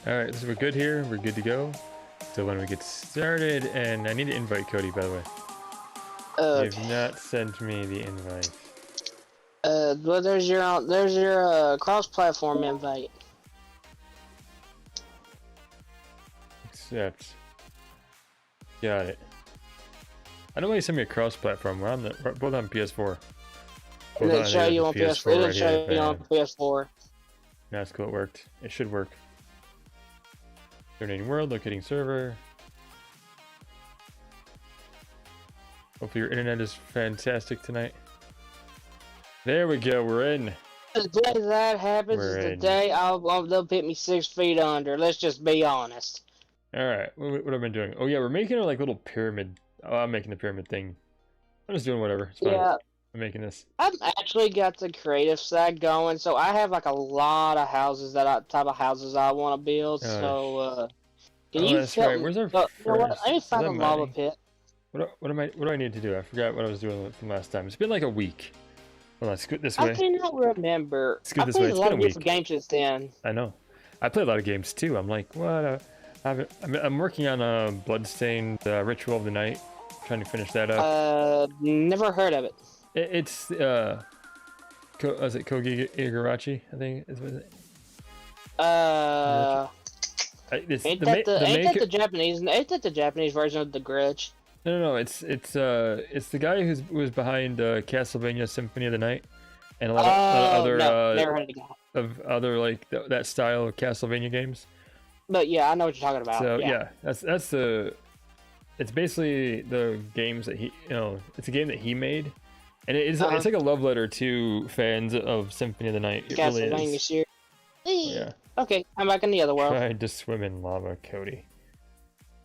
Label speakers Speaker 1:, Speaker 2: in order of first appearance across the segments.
Speaker 1: Alright, so we're good here. We're good to go. So when we get started, and I need to invite Cody, by the way. You have not sent me the invite.
Speaker 2: Well, there's your cross-platform invite.
Speaker 1: Accept. Got it. I don't want you to send me a cross-platform. We're both on PS4.
Speaker 2: It didn't show you on PS4. It didn't show you on PS4.
Speaker 1: That's cool. It worked. It should work. Terminating world, locating server. Hopefully your internet is fantastic tonight. There we go. We're in.
Speaker 2: The day that happens is the day they'll put me 6 feet under. Let's just be honest.
Speaker 1: All right. What have I been doing? Oh yeah, we're making a little pyramid. Oh, I'm making the pyramid thing. I'm just doing whatever. It's fine.
Speaker 2: Yeah.
Speaker 1: I'm making this.
Speaker 2: I've actually got the creative side going, so I have like a lot of houses type of houses I want to build. Can you?
Speaker 1: That's right. Where's our first?
Speaker 2: You know what? I need to find a lava pit.
Speaker 1: What do I need to do? I forgot what I was doing from last time. It's been like a week. Well, let's go this way.
Speaker 2: I cannot remember.
Speaker 1: Let's go this
Speaker 2: I
Speaker 1: way.
Speaker 2: played a lot of different games since then.
Speaker 1: I know. I play a lot of games too. I'm like, what? I'm working on a Bloodstained Ritual of the Night. Trying to finish that up.
Speaker 2: Never heard of it.
Speaker 1: It's was it Kogi Igarashi? I think is what it.
Speaker 2: Ain't that the Japanese? Ain't that the Japanese version of The Grudge?
Speaker 1: No. It's the guy who was behind Castlevania Symphony of the Night, and a lot of other
Speaker 2: never heard
Speaker 1: of other like that style of Castlevania games.
Speaker 2: But yeah, I know what you're talking about.
Speaker 1: So yeah, that's the. It's basically the games that he, it's a game that he made, and it's like a love letter to fans of Symphony of the Night. It really is.
Speaker 2: Yeah. Okay, I'm back in the other world.
Speaker 1: Tried to swim in lava, Cody.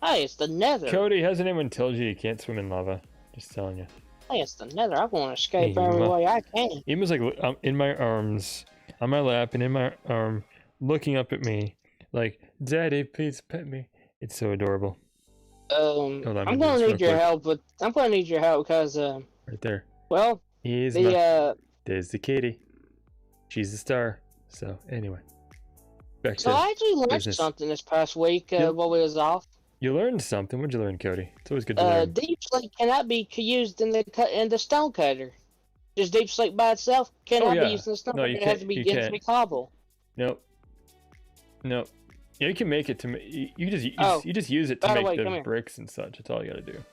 Speaker 2: Hey, it's the Nether.
Speaker 1: Cody, hasn't anyone told you can't swim in lava? Just telling you.
Speaker 2: Hey, it's the Nether. I want to escape every way I can.
Speaker 1: He was like in my arms, on my lap, and in my arm, looking up at me, like, "Daddy, please pet me." It's so adorable.
Speaker 2: I'm gonna need your help, because
Speaker 1: right there.
Speaker 2: Well,
Speaker 1: there's the kitty. She's the star. So anyway, back to
Speaker 2: I actually learned something this past week while we was off.
Speaker 1: You learned something. What'd you learn, Cody? It's always good to learn.
Speaker 2: Deep sleep cannot be used in the stone cutter. Just deep sleep by itself cannot be used in the stone cutter. It has to be cobble.
Speaker 1: Nope. Yeah, you can make it to you just use it to make the bricks and such. That's all you gotta do.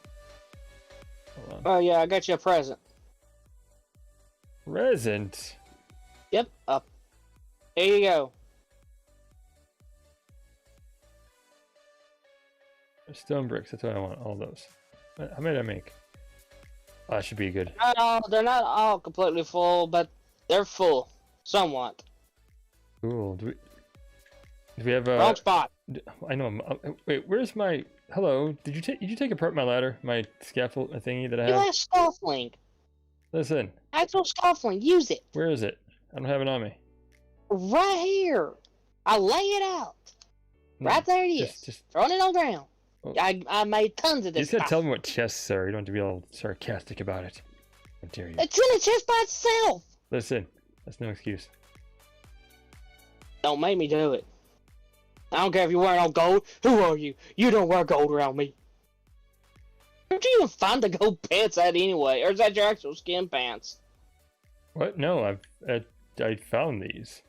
Speaker 1: Hold on.
Speaker 2: Oh yeah, I got you a present.
Speaker 1: Present?
Speaker 2: Yep. Up. Here you go.
Speaker 1: Stone bricks. That's what I want. All those. How many did I make? Oh, that should be good.
Speaker 2: They're not all completely full, but they're full, somewhat.
Speaker 1: Cool. Do we have a
Speaker 2: wrong spot?
Speaker 1: I know. Wait, where's my? Hello. Did you take apart my ladder, my scaffold thingy that I have?
Speaker 2: You have scaffolding.
Speaker 1: Listen.
Speaker 2: Actual scaffolding. Use it.
Speaker 1: Where is it? I don't have it on me.
Speaker 2: Right here. I lay it out. Right there it is. Just throwing it on the ground. Oh. I made tons of this.
Speaker 1: You just gotta tell me what chests are. You don't have to be all sarcastic about it. How dare you?
Speaker 2: It's in a chest by itself.
Speaker 1: Listen, that's no excuse.
Speaker 2: Don't make me do it. I don't care if you're wearing all gold. Who are you? You don't wear gold around me. Where'd you even find the gold pants at anyway? Or is that your actual skin pants?
Speaker 1: What? No, I found these.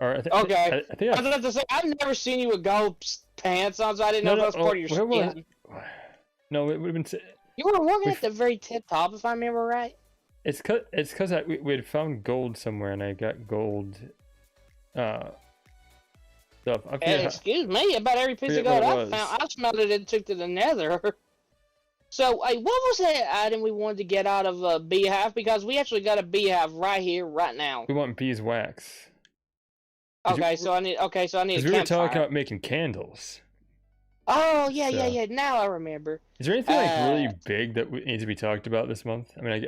Speaker 1: Or I think
Speaker 2: I was about to say, I've never seen you with gold pants on, so I didn't know that was part of your skin.
Speaker 1: No, it would have been.
Speaker 2: You were working at the very tip top, if I remember right.
Speaker 1: It's because we had found gold somewhere, and I got gold. Stuff.
Speaker 2: Excuse me, about every piece of gold I found, I smelled it and took to the Nether. So, what was that item we wanted to get out of a beehive? Because we actually got a beehive right here, right now.
Speaker 1: We want beeswax.
Speaker 2: Okay, so I need a campfire.
Speaker 1: Because we were talking about making candles.
Speaker 2: Oh, yeah. Now I remember.
Speaker 1: Is there anything like really big that needs to be talked about this month? I mean,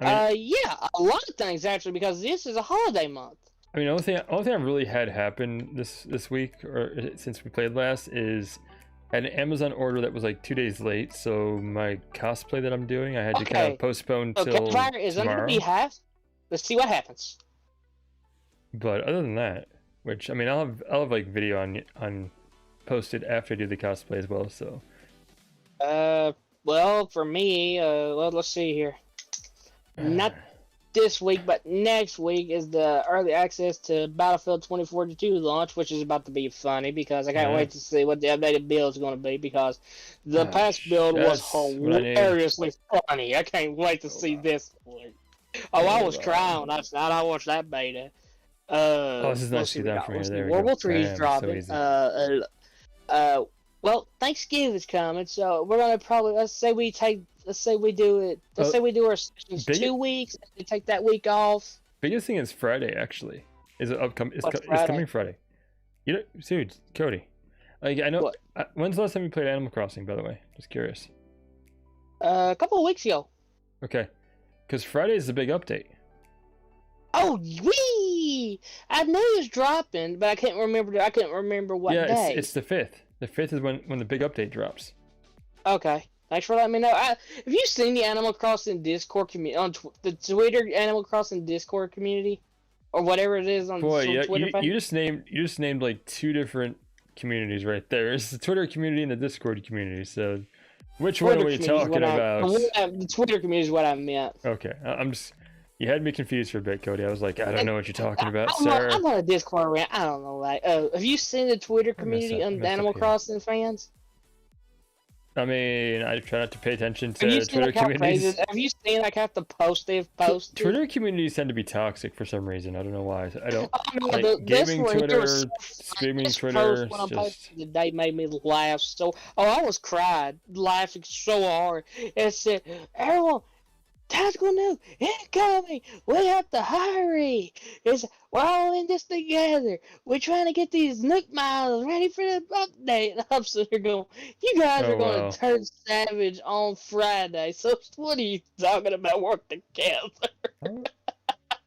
Speaker 2: yeah, a lot of things actually, because this is a holiday month.
Speaker 1: I mean, the only thing I've really had happen this week, or since we played last, is I had an Amazon order that was like 2 days late. So my cosplay that I'm doing, I had to kind of postpone till
Speaker 2: campfire is
Speaker 1: tomorrow.
Speaker 2: Under beehive. Let's see what happens.
Speaker 1: But other than that, which I mean I'll have like video on posted after I do the cosplay as well. So.
Speaker 2: Well, for me, let's see here. Not this week, but next week is the early access to Battlefield 2042 launch, which is about to be funny because I can't wait to see what the updated build is going to be because the past build was hilariously funny. I can't wait to see this one. Oh, I was crying when I watched that beta.
Speaker 1: This is nice to see that from here. There we
Speaker 2: World
Speaker 1: go.
Speaker 2: War 3 is dropping. Well, Thanksgiving's coming, so we're gonna probably let's say we do our sessions 2 weeks and we take that week off.
Speaker 1: Biggest thing is Friday actually. Is it upcoming? It's coming Friday. You know, dude, Cody. Like I know. When's the last time you played Animal Crossing? By the way, just curious.
Speaker 2: A couple of weeks ago.
Speaker 1: Okay, because Friday is the big update.
Speaker 2: Oh, wee! I knew it was dropping, but I couldn't remember what day.
Speaker 1: Yeah, it's the 5th. The 5th is when the big update drops.
Speaker 2: Okay. Thanks for letting me know. Have you seen the Animal Crossing Discord community on the Twitter Animal Crossing Discord community, or whatever it is on Twitter?
Speaker 1: You just named like 2 different communities right there. It's the Twitter community and the Discord community. So, which one are we talking about?
Speaker 2: The Twitter community is what I meant.
Speaker 1: Okay, you had me confused for a bit, Cody. I was like, I don't know what you're talking about, sir.
Speaker 2: I'm on a Discord around. I don't know. Like, have you seen the Twitter community on the Animal Crossing fans?
Speaker 1: I mean, I try not to pay attention to Twitter communities.
Speaker 2: Have you seen like half the posts they've posted?
Speaker 1: Twitter communities tend to be toxic for some reason. I don't know why. I don't
Speaker 2: like
Speaker 1: gaming Twitter, streaming Twitter.
Speaker 2: Today made me laugh so. Oh, I was laughing so hard. It said, "Everyone, tactical nuke incoming! We have to hurry! We're all in this together. We're trying to get these nuke miles ready for the update." And I'm sitting here going, "You guys are going to turn savage on Friday. So what are you talking about? Work together."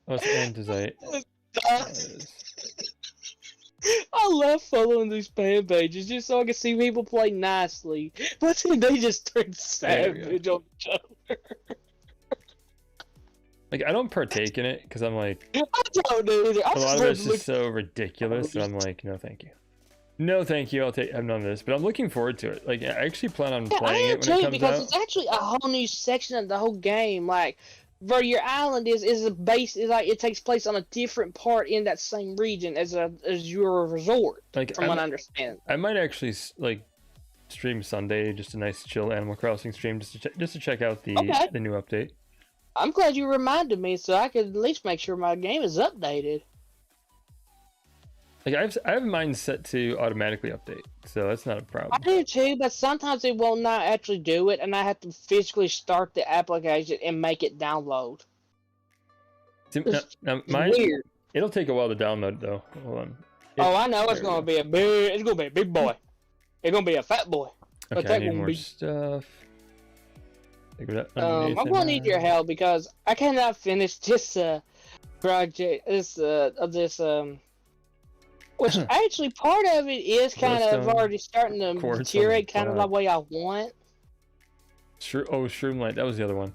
Speaker 1: What's andesite?
Speaker 2: I love following these fan pages just so I can see people play nicely, but then they just turn savage on each other.
Speaker 1: Like, I don't partake in it because I'm like,
Speaker 2: I don't either.
Speaker 1: A lot of it's just so ridiculous that I'm like, no, thank you. No, thank you. Have none of this. But I'm looking forward to it. Like, I actually plan on playing it when it comes
Speaker 2: because
Speaker 1: out.
Speaker 2: It's actually a whole new section of the whole game. Like, where your island is a base. Is like it takes place on a different part in that same region as your resort.
Speaker 1: Like,
Speaker 2: from what I understand.
Speaker 1: I might actually like stream Sunday, just a nice chill Animal Crossing stream, just to check out the new update.
Speaker 2: I'm glad you reminded me, so I could at least make sure my game is updated.
Speaker 1: Like I have mine set to automatically update, so that's not a problem.
Speaker 2: I do too, but sometimes it will not actually do it, and I have to physically start the application and make it download.
Speaker 1: Now mine, weird. It'll take a while to download though. Hold on.
Speaker 2: I know it's gonna be a big boy. It's gonna be a fat boy.
Speaker 1: Okay, I need more stuff.
Speaker 2: I'm gonna need your help because I cannot finish this project. Which actually part of it is kind of already starting to deteriorate, kind of the way I want.
Speaker 1: Shroomlight, that was the other one.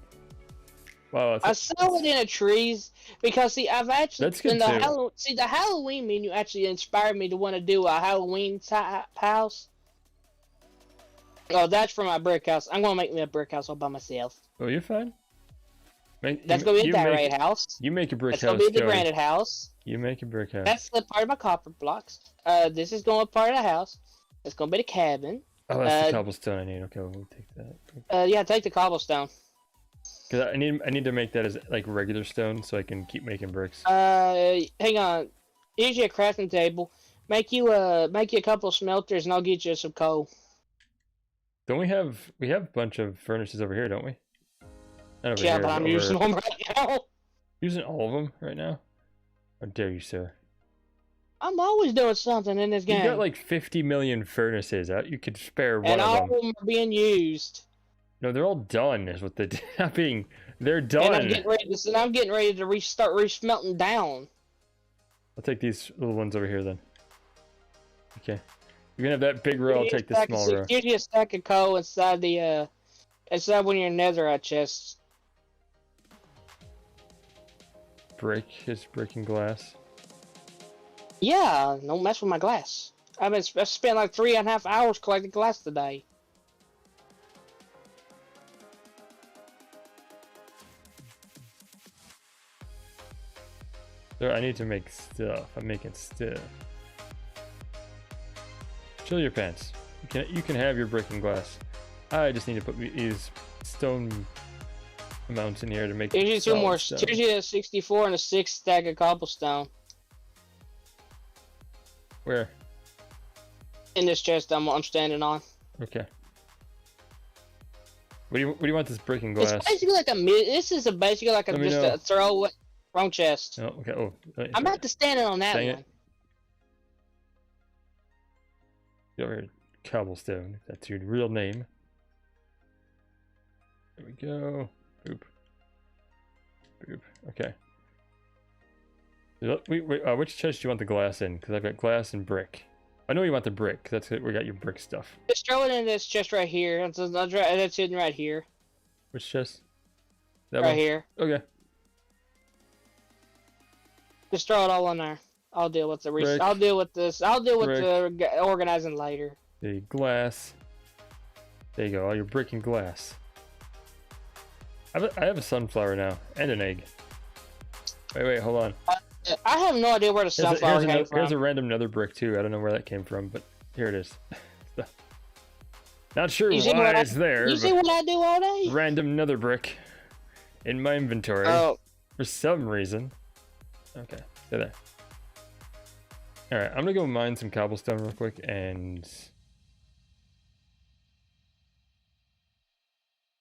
Speaker 1: Wow,
Speaker 2: I saw it in a trees because I've actually the Halloween menu actually inspired me to want to do a Halloween type house. Oh, that's for my brick house. I'm gonna make me a brick house all by myself.
Speaker 1: Oh, you're fine.
Speaker 2: That's gonna be a diorite house.
Speaker 1: You make a brick house.
Speaker 2: That's gonna be the granite house.
Speaker 1: You make a brick house.
Speaker 2: That's the part of my copper blocks. This is going to be part of the house. It's gonna be the cabin.
Speaker 1: Oh, that's the cobblestone I need. Okay, we'll take that.
Speaker 2: Yeah, take the cobblestone.
Speaker 1: Cause I need to make that as like regular stone so I can keep making bricks.
Speaker 2: Hang on. Here's your crafting table. Make you a couple of smelters, and I'll get you some coal.
Speaker 1: Don't we have a bunch of furnaces over here, don't we?
Speaker 2: Not over here, but I'm using them right now.
Speaker 1: Using all of them right now? How dare you, sir?
Speaker 2: I'm always doing something in this game.
Speaker 1: You got like 50 million furnaces out. You could spare one of them.
Speaker 2: And all of them are being used.
Speaker 1: No, they're all done. Is what they're not being. They're done.
Speaker 2: And I'm getting ready to start re-smelting down.
Speaker 1: I'll take these little ones over here then. Okay. You're gonna have that big row. I'll take the small row.
Speaker 2: Give you a stack of coal inside one of your netherite chests.
Speaker 1: Brick is breaking glass.
Speaker 2: Yeah, don't mess with my glass. I spent like 3.5 hours collecting glass today.
Speaker 1: So I need to make stuff. I'm making stuff. Chill your pants. You can have your brick and glass. I just need to put these stone amounts in here to make.
Speaker 2: Here's you two more.
Speaker 1: Stone.
Speaker 2: Here's you a 64 and a 6 stack of cobblestone.
Speaker 1: Where?
Speaker 2: In this chest I'm standing on.
Speaker 1: Okay. What do you want this brick and glass?
Speaker 2: It's basically like this is basically like a throw wrong chest.
Speaker 1: Oh, okay. Oh,
Speaker 2: I'm about to stand on that one.
Speaker 1: Get over here, cobblestone. If that's your real name. There we go. Boop. Boop. Okay. Wait, which chest do you want the glass in? Because I've got glass and brick. I know you want the brick, because that's it. We got your brick stuff.
Speaker 2: Just throw it in this chest right here. That's hidden right here.
Speaker 1: Which chest? That
Speaker 2: right
Speaker 1: one?
Speaker 2: Here.
Speaker 1: Okay.
Speaker 2: Just throw it all in there. I'll deal with the
Speaker 1: brick.
Speaker 2: I'll deal with this. I'll deal with the organizing later.
Speaker 1: The glass. There you go. All your brick and glass. I have a sunflower now and an egg. Wait, hold on.
Speaker 2: I have no idea where the sunflower came from.
Speaker 1: Here's a random nether brick too. I don't know where that came from, but here it is. Not sure why it's there.
Speaker 2: You see what I do all day?
Speaker 1: Random nether brick in my inventory for some reason. Okay, stay there. All right, I'm gonna go mine some cobblestone real quick and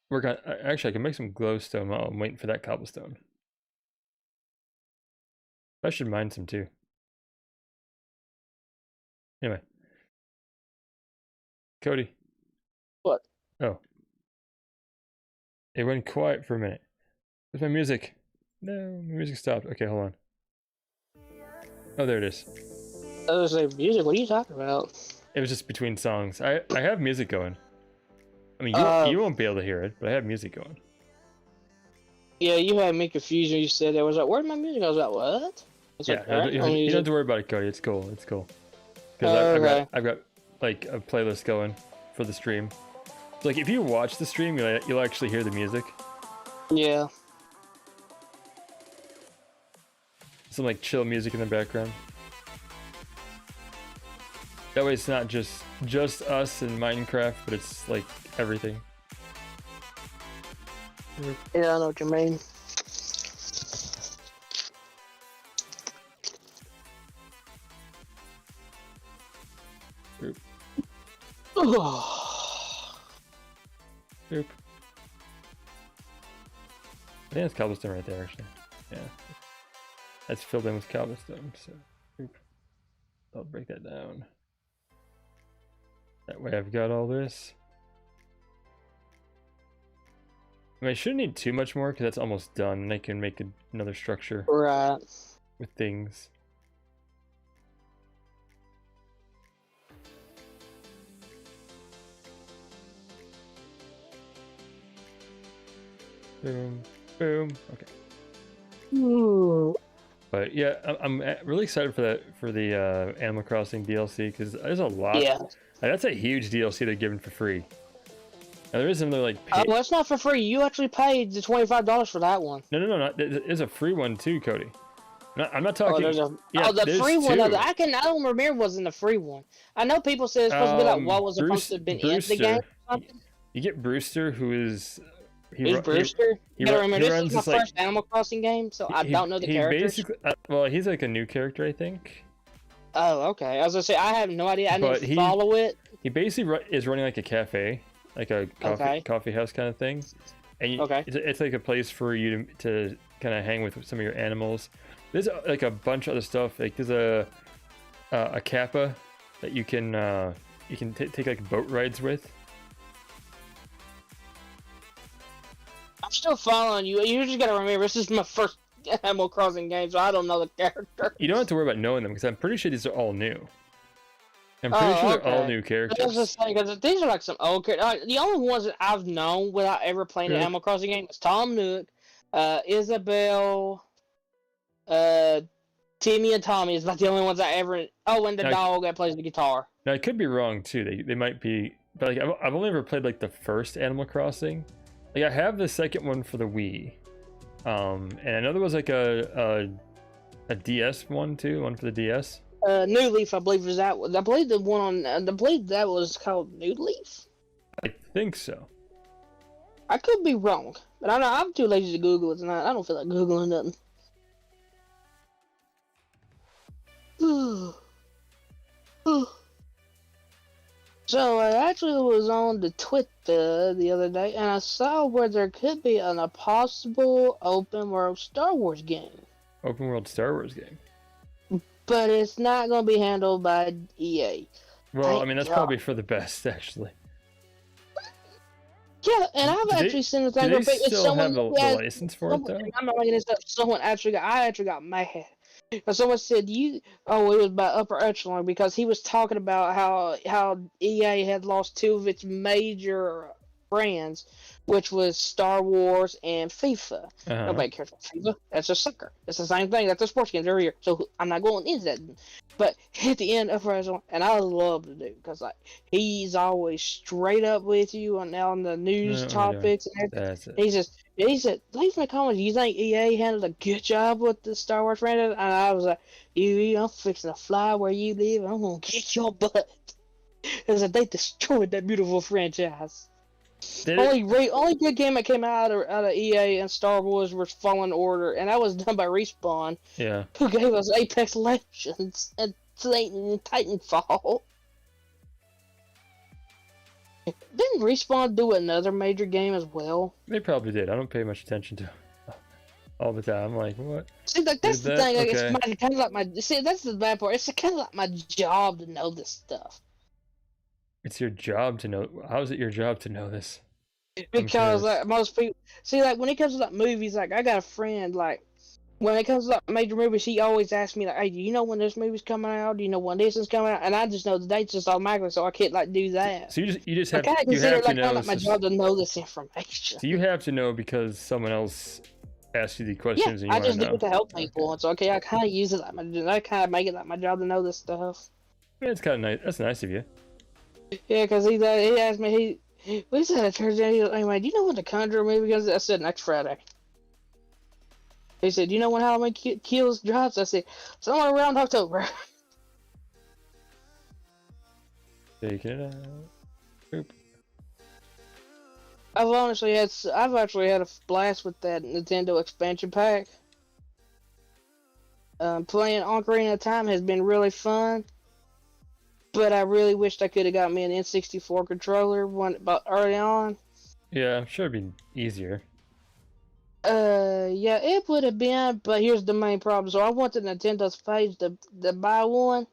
Speaker 1: work on. Actually, I can make some glowstone while I'm waiting for that cobblestone. I should mine some too. Anyway. Cody.
Speaker 2: What?
Speaker 1: Oh. It went quiet for a minute. Where's my music? No, my music stopped. Okay, hold on. Oh, there it is.
Speaker 2: I was like, music? What are you talking about?
Speaker 1: It was just between songs. I have music going. I mean, you won't be able to hear it, but I have music going.
Speaker 2: Yeah, you had me confused when you said that. I was like, where's my music? I was like, what?
Speaker 1: Yeah, you don't have to worry about it, Cody. It's cool. It's cool. Because I've got like a playlist going for the stream. So, like if you watch the stream, you'll actually hear the music.
Speaker 2: Yeah.
Speaker 1: Some like chill music in the background. That way, it's not just us in Minecraft, but it's like everything.
Speaker 2: Yeah, I know what you mean.
Speaker 1: Boop. Boop. I think that's cobblestone right there, actually. Yeah. That's filled in with cobblestone, so. Boop. I'll break that down. That way I've got all this. I mean, I shouldn't need too much more because that's almost done, and I can make another structure.
Speaker 2: Right.
Speaker 1: With things. Boom, boom. Okay.
Speaker 2: Ooh.
Speaker 1: But yeah, I'm really excited for the Animal Crossing DLC because there's a lot.
Speaker 2: Yeah.
Speaker 1: That's a huge DLC they're giving for free. Now there is another like.
Speaker 2: Well, it's not for free. You actually paid the $25 for that one.
Speaker 1: No. There's a free one too, Cody. I'm not talking.
Speaker 2: The free one. I don't remember wasn't the free one. I know people said it's supposed to be like what was supposed to have been in the game or something.
Speaker 1: You get Brewster, who is.
Speaker 2: Who's Brewster? You gotta remember, this is my first Animal Crossing game, so I don't know the characters.
Speaker 1: Basically, well, he's like a new character, I think.
Speaker 2: Oh, okay. I was gonna say I have no idea. I didn't follow it.
Speaker 1: He basically is running like a cafe, like a coffee house kind of thing. And it's like a place for you to kind of hang with some of your animals. There's like a bunch of other stuff. Like there's a kappa that you can take like boat rides with.
Speaker 2: I'm still following you. You just gotta remember, this is my first Animal Crossing game, so I don't know the character.
Speaker 1: You don't have to worry about knowing them because I'm pretty sure these are all new. I'm pretty sure they're all new characters.
Speaker 2: I was just saying, because these are like some old characters. The only ones that I've known without ever playing an Animal Crossing game is Tom Nook, Isabelle, Timmy and Tommy is about the only ones I ever. Oh, and the dog that plays the guitar.
Speaker 1: Now I could be wrong too. They might be, but like I've only ever played like the first Animal Crossing. Like I have the second one for the Wii, and I know there was like a DS one too, one for the DS.
Speaker 2: New Leaf, I believe, was that. I believe the one on. I believe that was called New Leaf.
Speaker 1: I think so.
Speaker 2: I could be wrong, but I know I'm too lazy to Google it tonight. I don't feel like Googling nothing. So I actually was on the Twitter the other day, and I saw where there could be a possible open world Star Wars game.
Speaker 1: Open world Star Wars game.
Speaker 2: But it's not going to be handled by EA.
Speaker 1: Well, I mean, that's probably for the best, actually.
Speaker 2: Yeah, and I've actually seen the thing.
Speaker 1: Do they still have the license for it, though?
Speaker 2: I'm not making this up. Someone actually got mad. But someone said, it was about Upper Echelon, because he was talking about how EA had lost two of its major brands, which was Star Wars and FIFA. Nobody cares about FIFA. That's a sucker. It's the same thing. That's a sports game. They're here. So I'm not going into that. But at the end, Upper Echelon, and I love the dude, because like he's always straight up with you on the news topics and everything. He said, leave in the comments, you think EA handled a good job with the Star Wars franchise? And I was like, I'm fixing to fly where you live, and I'm going to kick your butt. Because they destroyed that beautiful franchise. Only good game that came out of EA and Star Wars was Fallen Order, and that was done by Respawn.
Speaker 1: Yeah.
Speaker 2: Who gave us Apex Legends and Titanfall. Didn't Respawn do another major game as well?
Speaker 1: They probably did. I don't pay much attention to it all the time. I'm like, what?
Speaker 2: See, like, that's the thing. Like, okay. It's kind of like my. See, that's the bad part. It's kind of like my job to know this stuff.
Speaker 1: It's your job to know. How is it your job to know this?
Speaker 2: Because like most people, see, like when it comes to like movies, like I got a friend, like when it comes to like major movies, he always asks me like, "Hey, do you know when this movie's coming out? Do you know when this is coming out?" And I just know the dates just automatically, so I can't like do that.
Speaker 1: So you just have,
Speaker 2: I consider it like my job to know this information.
Speaker 1: So you have to know because someone else asked you the questions.
Speaker 2: Yeah,
Speaker 1: and you
Speaker 2: I just do
Speaker 1: know.
Speaker 2: it to help people. It's okay. I kind of use it like I kind of make it like my job to know this stuff.
Speaker 1: Yeah, it's kind of nice. That's nice of you.
Speaker 2: Yeah, because he asked me, we said at church, anyway, do you know when the Conjuring movie comes? I said next Friday. He said, do you know when Halloween Kills drops? I said, somewhere around October.
Speaker 1: Taking it out. Oop.
Speaker 2: I've actually had a blast with that Nintendo expansion pack. Playing Ocarina of Time has been really fun. But I really wished I could have got me an N64 controller about early on.
Speaker 1: Yeah, I'm sure it'd be easier.
Speaker 2: Yeah, it would have been, but here's the main problem. So I went to Nintendo's page to buy one.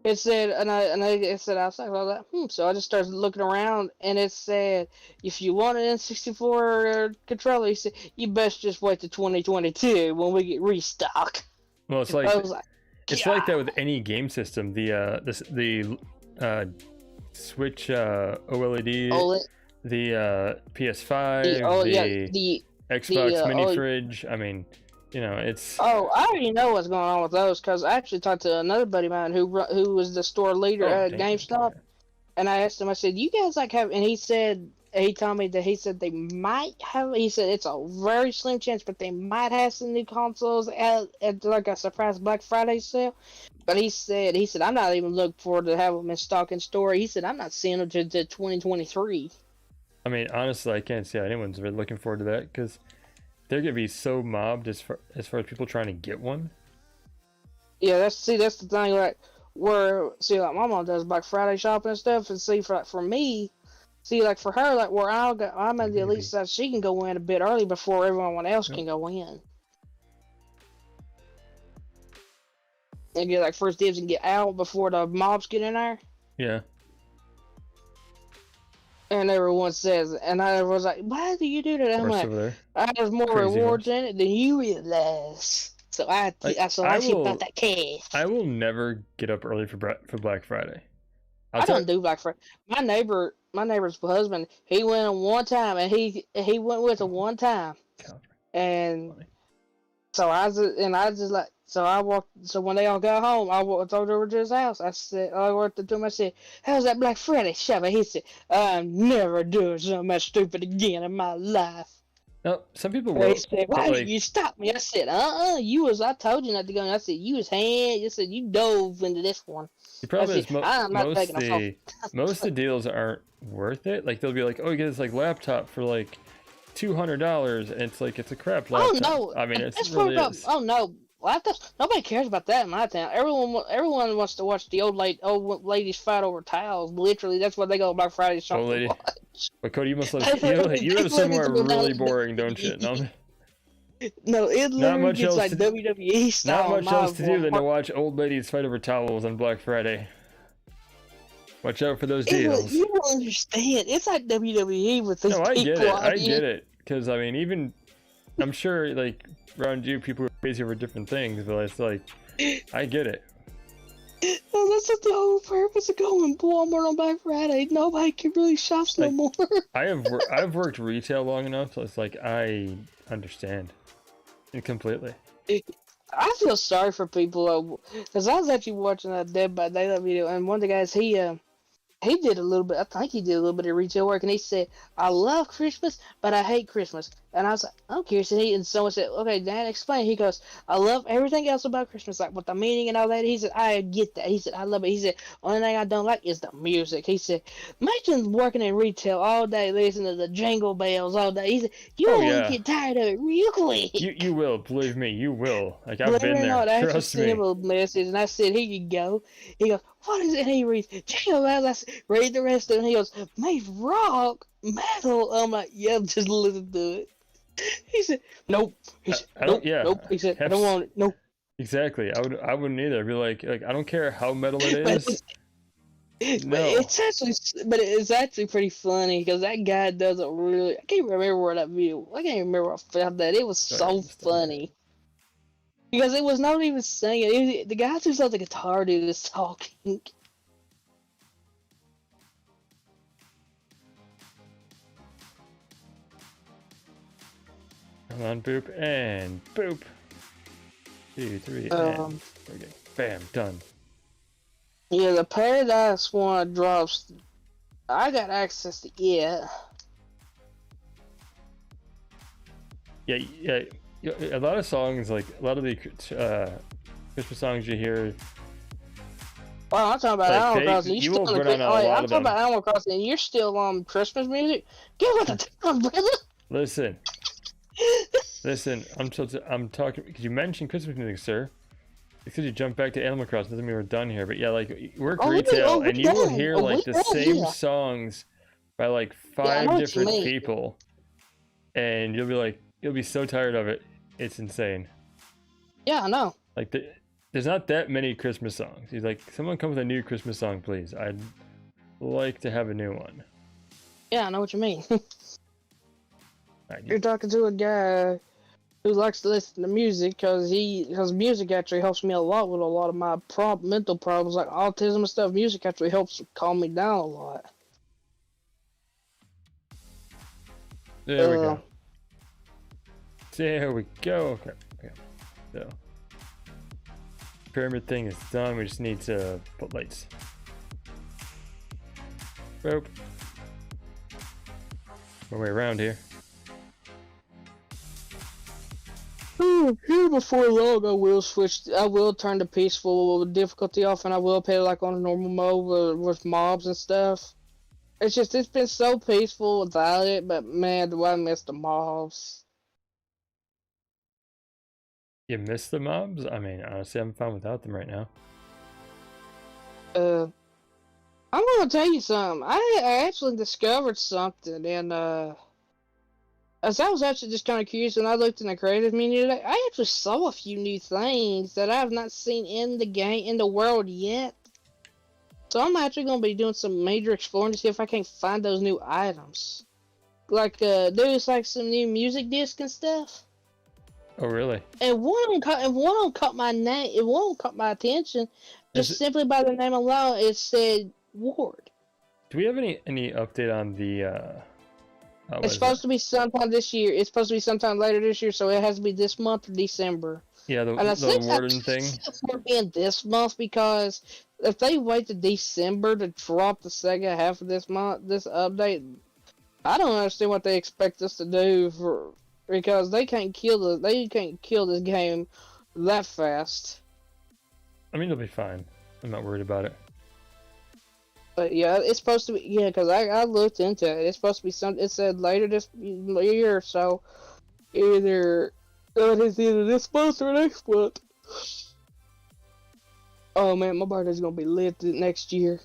Speaker 2: It said, it said outside. I was like, So I just started looking around, and it said, if you want an N64 controller, he said, you best just wait to 2022 when we get restock.
Speaker 1: Well, it's like. I was like, it's like that with any game system. The Switch OLED, the PS5, the Xbox mini fridge. I mean, it's.
Speaker 2: Oh, I already know what's going on with those because I actually talked to another buddy of mine who was the store leader at GameStop, and I asked him. I said, "You guys like have?" And he told me that he said they might have. He said it's a very slim chance, but they might have some new consoles at like a surprise Black Friday sale. But he said I'm not even looking forward to have them in stock in store. He said I'm not seeing them to 2023.
Speaker 1: I mean, honestly, I can't see how anyone's really looking forward to that because they're gonna be so mobbed as far as people trying to get one.
Speaker 2: Yeah, that's the thing. Like like my mom does Black Friday shopping and stuff, and for me. See, like for her, like where I'm at the elite side, she can go in a bit early before everyone else can go in. And get like first dibs and get out before the mobs get in there.
Speaker 1: Yeah.
Speaker 2: And everyone says, and I was like, why do you do that? I'm like, there's more rewards in it than you realize. So I keep about that cash.
Speaker 1: I will never get up early for Black Friday.
Speaker 2: I don't do Black Friday. My neighbor's husband, he went on one time, and he went with it one time, and so I just like So I walked. So when they all got home, I walked over to his house. I walked up to him. I said, "How's that Black Friday shopping?" He said, "I'm never doing something that stupid again in my life."
Speaker 1: No, some people
Speaker 2: And he
Speaker 1: will,
Speaker 2: said,
Speaker 1: but
Speaker 2: "Why did
Speaker 1: like
Speaker 2: you stop me?" I said, you was. I told you not to go. And I said, "You was hand." You said you dove into this one.
Speaker 1: the
Speaker 2: I
Speaker 1: problem
Speaker 2: said,
Speaker 1: is
Speaker 2: "I'm not taking a phone."
Speaker 1: most of the deals aren't worth it. Like they'll be like, oh, you get this like laptop for like $200, and it's like it's a crap
Speaker 2: Oh
Speaker 1: laptop.
Speaker 2: no,
Speaker 1: I mean, it
Speaker 2: that's
Speaker 1: really
Speaker 2: fucked up.
Speaker 1: is.
Speaker 2: Oh no, nobody cares about that in my town. Everyone wants to watch the old ladies fight over towels. Literally, that's what they go Black Friday
Speaker 1: Oh,
Speaker 2: shop to
Speaker 1: lady,
Speaker 2: watch.
Speaker 1: but Cody, you must live.
Speaker 2: They literally,
Speaker 1: You
Speaker 2: they
Speaker 1: live
Speaker 2: literally
Speaker 1: somewhere
Speaker 2: go down
Speaker 1: really
Speaker 2: to
Speaker 1: boring, don't you?
Speaker 2: WWE.
Speaker 1: No,
Speaker 2: No, it
Speaker 1: not
Speaker 2: literally
Speaker 1: much
Speaker 2: gets
Speaker 1: else
Speaker 2: like
Speaker 1: to
Speaker 2: WWE
Speaker 1: not
Speaker 2: style.
Speaker 1: much else to do than to
Speaker 2: It,
Speaker 1: watch old ladies fight over towels on Black Friday. Watch out for those deals.
Speaker 2: you don't understand. It's like WWE with these
Speaker 1: No, I get
Speaker 2: people
Speaker 1: it.
Speaker 2: out
Speaker 1: I
Speaker 2: here.
Speaker 1: get it. Because I mean, even I'm sure like around you, people are crazy over different things, but it's like I get it.
Speaker 2: Well, that's just the whole purpose of going to Walmart on Black Friday. Nobody can really shop no
Speaker 1: Like,
Speaker 2: more.
Speaker 1: I've worked retail long enough, so it's like I understand it completely.
Speaker 2: I feel sorry for people because I was actually watching a Dead by Daylight video, and one of the guys he did a little bit. I think he did a little bit of retail work, and he said, "I love Christmas, but I hate Christmas." And I was like, "I'm curious." And someone said, "Okay, Dan, explain." He goes, "I love everything else about Christmas, like with the meaning and all that." He said, "I get that." He said, "I love it." He said, "Only thing I don't like is the music." He said, "Imagine working in retail all day, listening to the jingle bells all day." He said, "You
Speaker 1: Oh
Speaker 2: will
Speaker 1: yeah,
Speaker 2: get tired of it real quick."
Speaker 1: you will believe me, you will. Like I've
Speaker 2: Believe it
Speaker 1: been
Speaker 2: or
Speaker 1: there.
Speaker 2: not, I actually
Speaker 1: Trust
Speaker 2: sent him
Speaker 1: me.
Speaker 2: a message, and I said, "Here you go." He goes, "What is it?" And he reads, "Jingle bells." I said, "Read the rest of it." And he goes, "Made rock metal." I'm like, "Yeah, just listen to it." He said, "Nope." He said,
Speaker 1: I don't.
Speaker 2: "Nope,
Speaker 1: Yeah,
Speaker 2: nope." He said, "I don't want it." Nope.
Speaker 1: exactly. I wouldn't either. I'd be like I don't care how metal it
Speaker 2: But
Speaker 1: is.
Speaker 2: but
Speaker 1: No.
Speaker 2: it's actually pretty funny because that guy doesn't really. I can't remember where that video. I can't remember where I found that. It was
Speaker 1: Oh, yeah,
Speaker 2: so
Speaker 1: just don't care.
Speaker 2: funny because it was not even singing. The guy who sounds like a guitar dude is talking.
Speaker 1: Come on, boop and boop. 2, 3, and okay. Bam, done.
Speaker 2: Yeah, the Paradise one drops. I got access to it.
Speaker 1: Yeah. A lot of songs, like a lot of the Christmas songs you hear.
Speaker 2: Well, I'm talking about
Speaker 1: Like,
Speaker 2: Animal Crossing.
Speaker 1: you will burn on a
Speaker 2: I'm
Speaker 1: lot
Speaker 2: talking
Speaker 1: of them.
Speaker 2: about Animal Crossing, and you're still on Christmas music. Get with the time, brother.
Speaker 1: Listen, I'm talking because you mentioned Christmas music, sir. Because you jump back to Animal Crossing doesn't mean we're done here, but yeah, like you work retail and you will hear like the same songs by like 5 different people, and you'll be so tired of it, it's insane.
Speaker 2: Yeah, I know.
Speaker 1: Like there's not that many Christmas songs. He's like, someone come with a new Christmas song, please. I'd like to have a new one.
Speaker 2: Yeah, I know what you mean.
Speaker 1: Right,
Speaker 2: You're talking to a guy who likes to listen to music because music actually helps me a lot with a lot of my mental problems like autism and stuff. Music actually helps calm me down a lot.
Speaker 1: There we go. There we go. Okay. So pyramid thing is done. We just need to put lights. Rope. Our way around here.
Speaker 2: Here before long, I will turn the peaceful difficulty off, and I will play like on normal mode with mobs and stuff. It's been so peaceful without it, but man, do I miss the mobs.
Speaker 1: You miss the mobs? I mean, honestly, I'm fine without them right now.
Speaker 2: I'm gonna tell you something. I actually discovered something, and as I was actually just kind of curious, and I looked in the creative menu today, I actually saw a few new things that I have not seen in the game, in the world yet. So I'm actually going to be doing some major exploring to see if I can find those new items. Like, there's like some new music discs and stuff.
Speaker 1: Oh, really?
Speaker 2: And one of them caught my name, and one of them caught my attention, just simply by the name alone. It said Ward.
Speaker 1: Do we have any update on the
Speaker 2: it's supposed to be sometime this year. It's supposed to be sometime later this year, so it has to be this month or December.
Speaker 1: Yeah,
Speaker 2: And I
Speaker 1: the
Speaker 2: think
Speaker 1: warden thing.
Speaker 2: for being this month because if they wait to December to drop the second half of this month, this update, I don't understand what they expect us to do because they can't kill this game that fast.
Speaker 1: I mean, it'll be fine. I'm not worried about it.
Speaker 2: But yeah, it's supposed to be because I looked into it. It's supposed to be something. It said later this year or so, either it's either this month or next month. Oh man, my birthday's gonna be lit next year.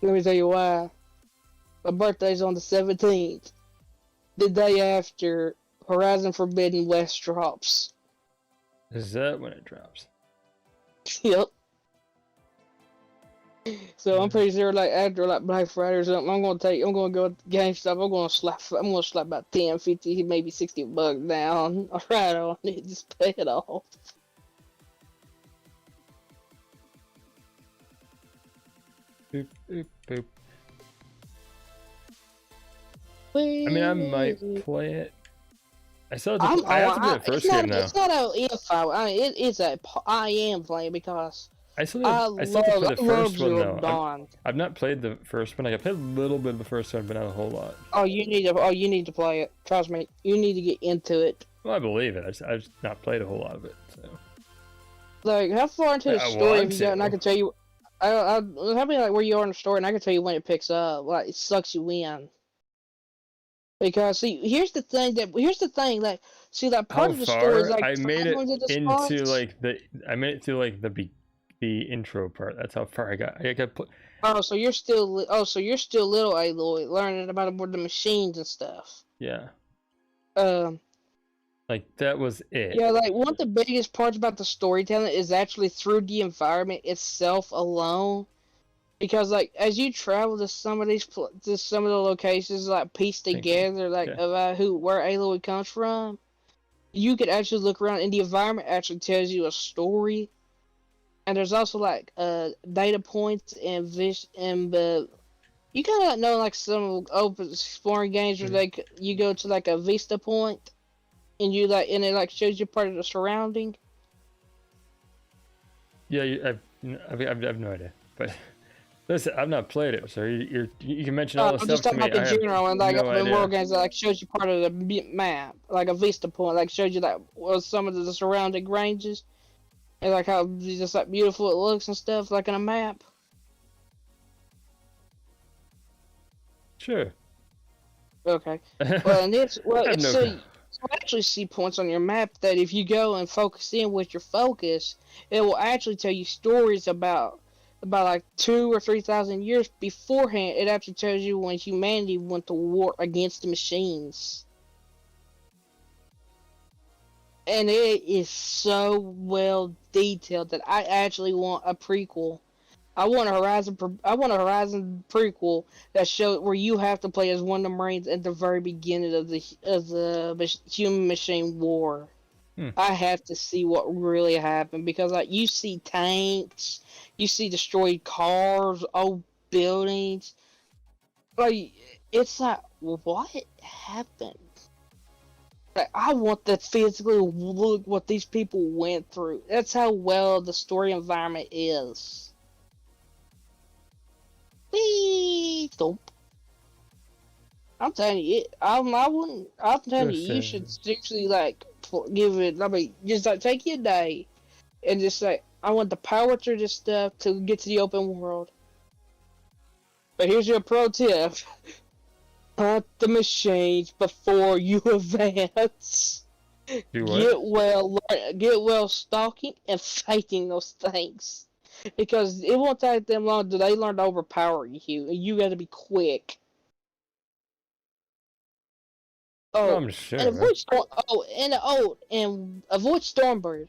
Speaker 2: Let me tell you why. My birthday's on the 17th, the day after Horizon Forbidden West drops.
Speaker 1: Is that when it drops?
Speaker 2: Yep. So I'm pretty sure, like after like Black Friday or something, I'm gonna go to GameStop. I'm gonna slap about 10, 50, maybe $60 down. Right on it, just pay it off.
Speaker 1: Boop, boop, boop. I mean, I might play it. I still have to, I have to play the first game now.
Speaker 2: It's not a if I mean, it's a I am playing because
Speaker 1: I still have to play the first one though. I've not played the first one. I played a little bit of the first one, but not a whole lot.
Speaker 2: Oh, you need to play it. Trust me, you need to get into it.
Speaker 1: Well, I believe it. I've just not played a whole lot of it. So.
Speaker 2: Like, how far into the story have you got? And I can tell you, I tell me like where you are in the story, and I can tell you when it picks up. Like, it sucks you in. Because see, here's the thing, like, see that part of the story is like
Speaker 1: I made it into like the intro part. That's how far I got.
Speaker 2: Oh, so you're still little Aloy, learning about the machines and stuff.
Speaker 1: Yeah. Like that was it.
Speaker 2: Yeah, like one of the biggest parts about the storytelling is actually through the environment itself alone. Because like as you travel to some of the locations, like piece together about where Aloy comes from, you could actually look around and the environment actually tells you a story. And there's also like data points and you kind of know like some open exploring games where you go to like a vista point and it like shows you part of the surrounding.
Speaker 1: Yeah, I've no idea, but. Listen, I've not played it, so you can mention all the stuff to me.
Speaker 2: I'm just talking about the general and like open world games that like shows you part of the map, like a vista point, like shows you like some of the surrounding ranges, and like how just like beautiful it looks and stuff, like on a map.
Speaker 1: Sure.
Speaker 2: Okay. Well, and you actually see points on your map that if you go and focus in with your focus, it will actually tell you stories about like 2,000 or 3,000 years beforehand. It actually tells you when humanity went to war against the machines. And it is so well detailed that I actually want a prequel. I want a Horizon prequel that shows where you have to play as one of the Marines at the very beginning of the human machine war. I have to see what really happened because like you see tanks, you see destroyed cars, old buildings. Like it's like what happened? Like I want to physically look what these people went through. That's how well the story environment is. I'm telling you, I'm telling you, you should seriously like give it. I mean, just like take your day and just say, I want the power through this stuff to get to the open world. But here's your pro tip: hunt the machines before you advance. Get well stalking and fighting those things. Because it won't take them long till they learn to overpower you. You got to be quick.
Speaker 1: I'm sure.
Speaker 2: And avoid Stormbird,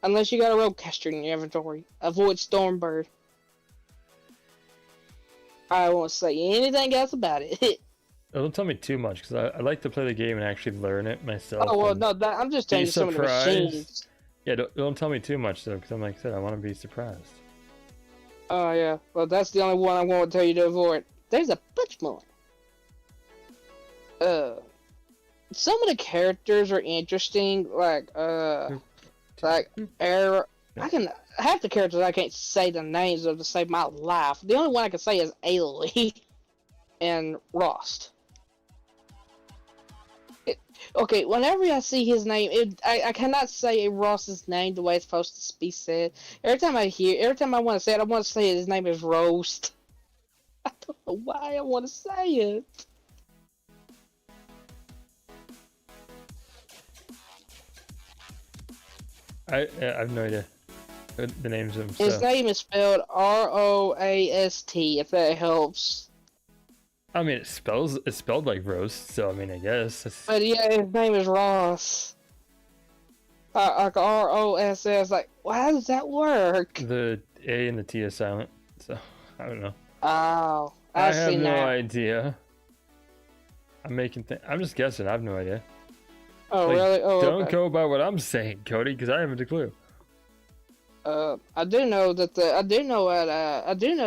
Speaker 2: unless you got a Roadcaster in your inventory. Avoid Stormbird. I won't say anything else about it.
Speaker 1: Don't tell me too much, because I like to play the game and actually learn it myself.
Speaker 2: Oh well, no, I'm just telling you some of the machines.
Speaker 1: Yeah, don't tell me too much though, because like I said, I want to be surprised.
Speaker 2: Oh yeah, well that's the only one I'm going to tell you to avoid. There's a bunch more. Some of the characters are interesting, like Like, I can half the characters I can't say the names of to save my life. The only one I can say is Ailey and Rost. Okay, whenever I see his name, I cannot say Ross's name the way it's supposed to be said. Every time I want to say it, I want to say his name is Roast. I don't know why I want to say it.
Speaker 1: I have no idea the names of them.
Speaker 2: His name is spelled Roast, if that helps.
Speaker 1: I mean, it's spelled like roast, so I mean, I guess.
Speaker 2: But yeah, his name is Ross. Like Ross. Like, well, how does that work?
Speaker 1: The A and the T is silent, so I don't know.
Speaker 2: Oh,
Speaker 1: I have no idea. I'm just guessing. I have no idea.
Speaker 2: Oh, really? Oh,
Speaker 1: don't
Speaker 2: okay.
Speaker 1: go by what I'm saying, Cody, because I haven't a clue.
Speaker 2: I do know that I do know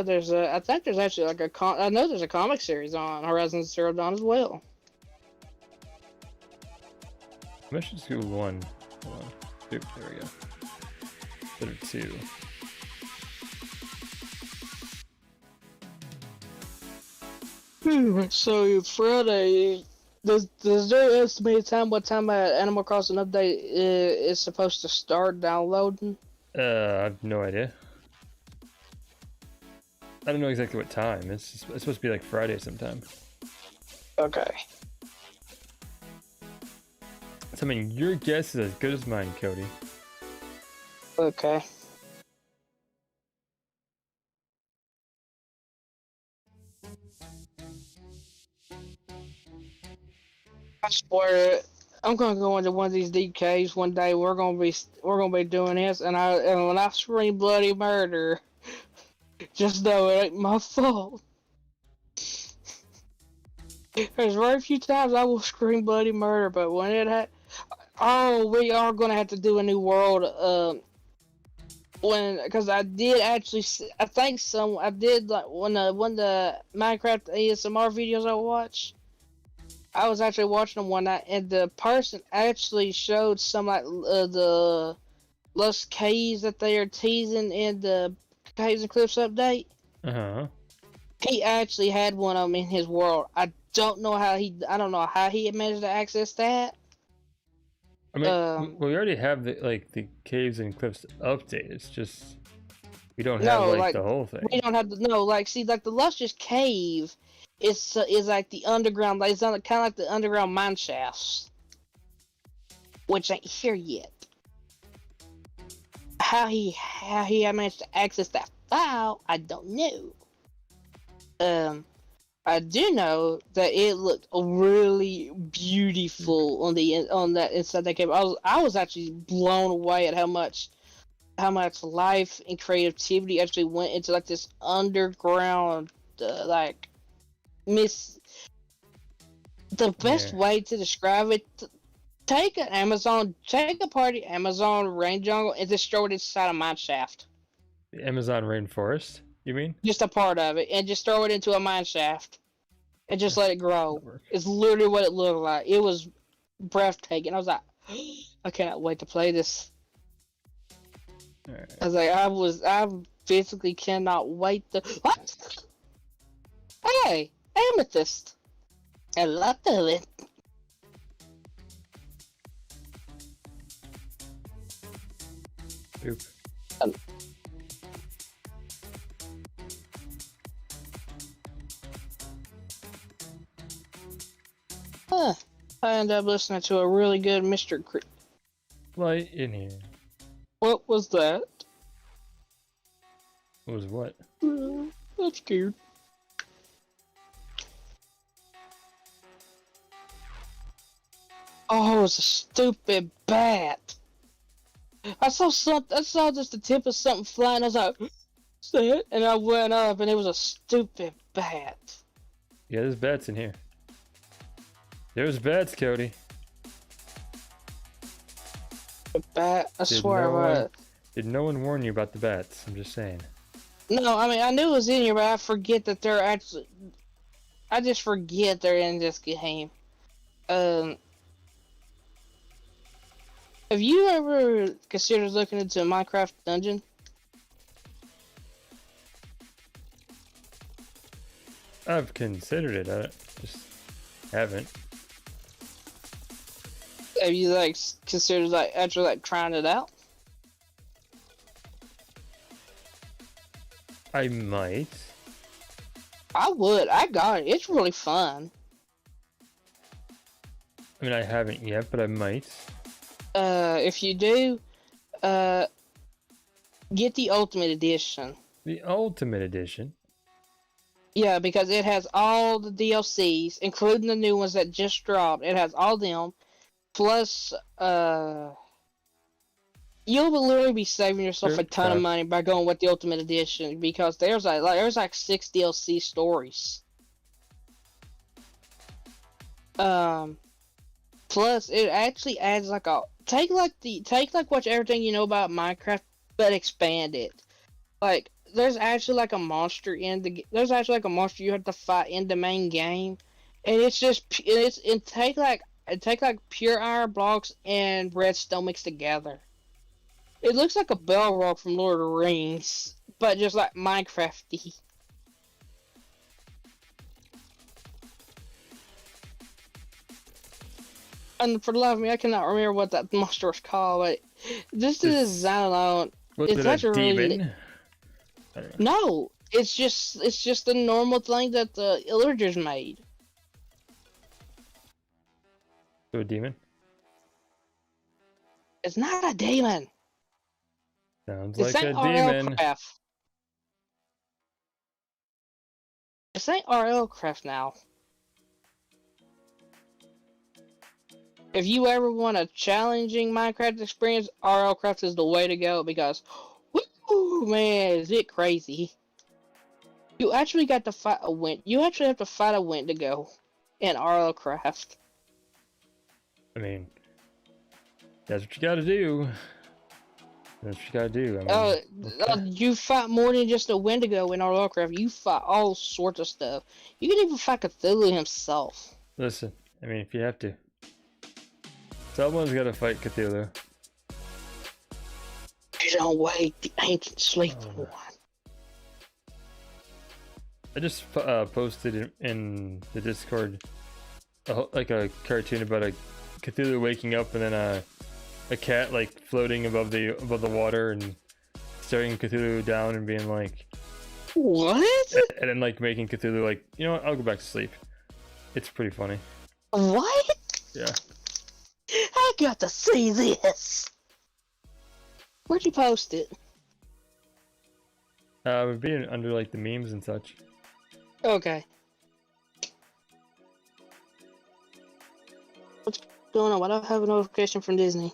Speaker 2: there's I think there's actually like I know there's a comic series on Horizon Zero Dawn as well.
Speaker 1: Mission School 1. Hold on. Oop, there we go. Better 2.
Speaker 2: So Friday, does there estimated time what time Animal Crossing update is supposed to start downloading?
Speaker 1: I have no idea. I don't know exactly what time. It's supposed to be like Friday sometime.
Speaker 2: Okay.
Speaker 1: So, I mean, your guess is as good as mine, Cody.
Speaker 2: Okay. I swear, I'm gonna go into one of these deep caves one day. We're gonna be doing this, and when I scream bloody murder, just know it ain't my fault. There's very few times I will scream bloody murder, but when it we are gonna have to do a new world. Because I did actually, I think I did like one of the Minecraft ASMR videos I watched. I was actually watching them one night, and the person actually showed some like the Lost Caves that they are teasing in the Caves and Cliffs update. He actually had one of them in his world. I don't know how he had managed to access that.
Speaker 1: I mean, we already have the Caves and Cliffs update. It's just we don't have the whole thing.
Speaker 2: We don't have the Lustrous Cave. Is like the underground. It's kind of like the underground mine shafts, which ain't here yet. How he managed to access that file, I don't know. I do know that it looked really beautiful on that inside that cave. I was actually blown away at how much life and creativity actually went into like this underground the best way to describe it, take a party Amazon rain jungle and just throw it inside a mine shaft.
Speaker 1: The Amazon rainforest, you mean?
Speaker 2: Just a part of it, and just throw it into a mine shaft and just let it grow. It's literally what it looked like. It was breathtaking. I was like, I cannot wait to play this.
Speaker 1: Right.
Speaker 2: I was like, I physically cannot wait to. What? Hey, amethyst. A lot of it.
Speaker 1: Oop.
Speaker 2: I ended up listening to a really good Mr.
Speaker 1: Light in here.
Speaker 2: What was that?
Speaker 1: What was what?
Speaker 2: I'm scared. Oh, it was a stupid bat. I saw just the tip of something flying. I was like, what's that? And I went up, and it was a stupid bat.
Speaker 1: Yeah, there's bats in here. There's bats, Cody.
Speaker 2: A bat? I swear.
Speaker 1: Did no one warn you about the bats? I'm just saying.
Speaker 2: No, I mean, I knew it was in here, but I forget that they're actually... I just forget they're in this game. Have you ever considered looking into a Minecraft dungeon?
Speaker 1: I've considered it. I just haven't.
Speaker 2: Have you like considered like actually like trying it out?
Speaker 1: I might.
Speaker 2: I would. I got it. It's really fun.
Speaker 1: I mean, I haven't yet, but I might.
Speaker 2: If you do, get the Ultimate Edition.
Speaker 1: The Ultimate Edition?
Speaker 2: Yeah, because it has all the DLCs, including the new ones that just dropped. It has all them. Plus, you'll literally be saving yourself a ton of money by going with the Ultimate Edition because there's like 6 DLC stories. Plus, it actually adds like a take like watch everything you know about Minecraft, but expand it. Like there's actually like a monster you have to fight in the main game, and take like pure iron blocks and redstone mixed together. It looks like a Balrog from Lord of the Rings, but just like Minecrafty. And for the life of me, I cannot remember what that monster was called, but just the design alone,
Speaker 1: it's actually a demon?
Speaker 2: No, it's just the normal thing that the Illagers made.
Speaker 1: So a demon?
Speaker 2: It's not a demon.
Speaker 1: Sounds like a demon.
Speaker 2: This ain't RL Craft now. If you ever want a challenging Minecraft experience, RL Craft is the way to go because, woo, man, is it crazy. You actually got to fight a Wendigo. You actually have to fight a Wendigo in RL Craft.
Speaker 1: I mean, that's what you gotta do. That's what you gotta do. I mean,
Speaker 2: you fight more than just a Wendigo in RL Craft. You fight all sorts of stuff. You can even fight Cthulhu himself.
Speaker 1: Listen, I mean, if you have to. Someone's gotta fight Cthulhu.
Speaker 2: You don't wake the ancient sleeping one.
Speaker 1: I just posted in the Discord like a cartoon about a Cthulhu waking up and then a cat like floating above the water and staring Cthulhu down and being like,
Speaker 2: what?
Speaker 1: And then like making Cthulhu like, you know what, I'll go back to sleep. It's pretty funny.
Speaker 2: What?
Speaker 1: Yeah.
Speaker 2: I got to see this. Where'd you post it?
Speaker 1: We're being under like the memes and such.
Speaker 2: Okay. What's going on? Why do I have a notification from Disney?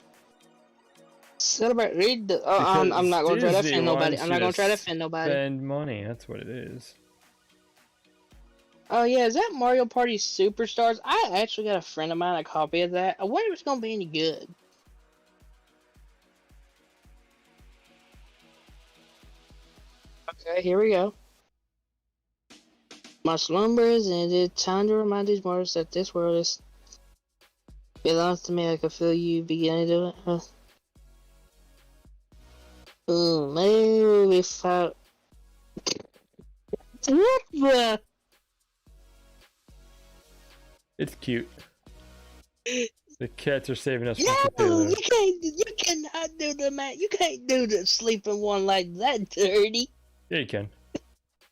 Speaker 2: Celebrate. Read the. I'm not gonna try to offend nobody. I'm not gonna try to offend nobody.
Speaker 1: Spend money. That's what it is.
Speaker 2: Oh yeah, is that Mario Party Superstars? I actually got a friend of mine a copy of that. I wonder if it's gonna be any good. Okay, here we go. My slumber is ended. Time to remind these mortals that this world is belongs to me. I can feel you beginning to do it. Maybe if I. What the?
Speaker 1: It's cute. The cats are saving us
Speaker 2: no,
Speaker 1: from Cthulhu.
Speaker 2: You cannot do the man. You can't do the sleeping one like that, dirty.
Speaker 1: Yeah, you can.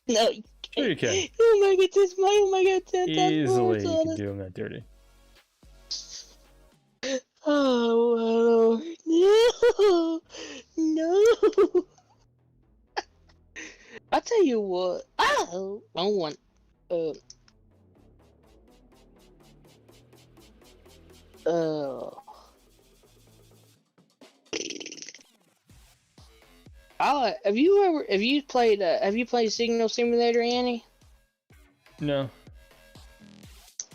Speaker 2: No, you can't.
Speaker 1: Sure you can.
Speaker 2: Oh my god, this my oh my god, 10,000
Speaker 1: Easily you can do them that dirty.
Speaker 2: Oh no, no. I'll tell you what. Oh, wrong one. Have you played Signal Simulator, Annie?
Speaker 1: No.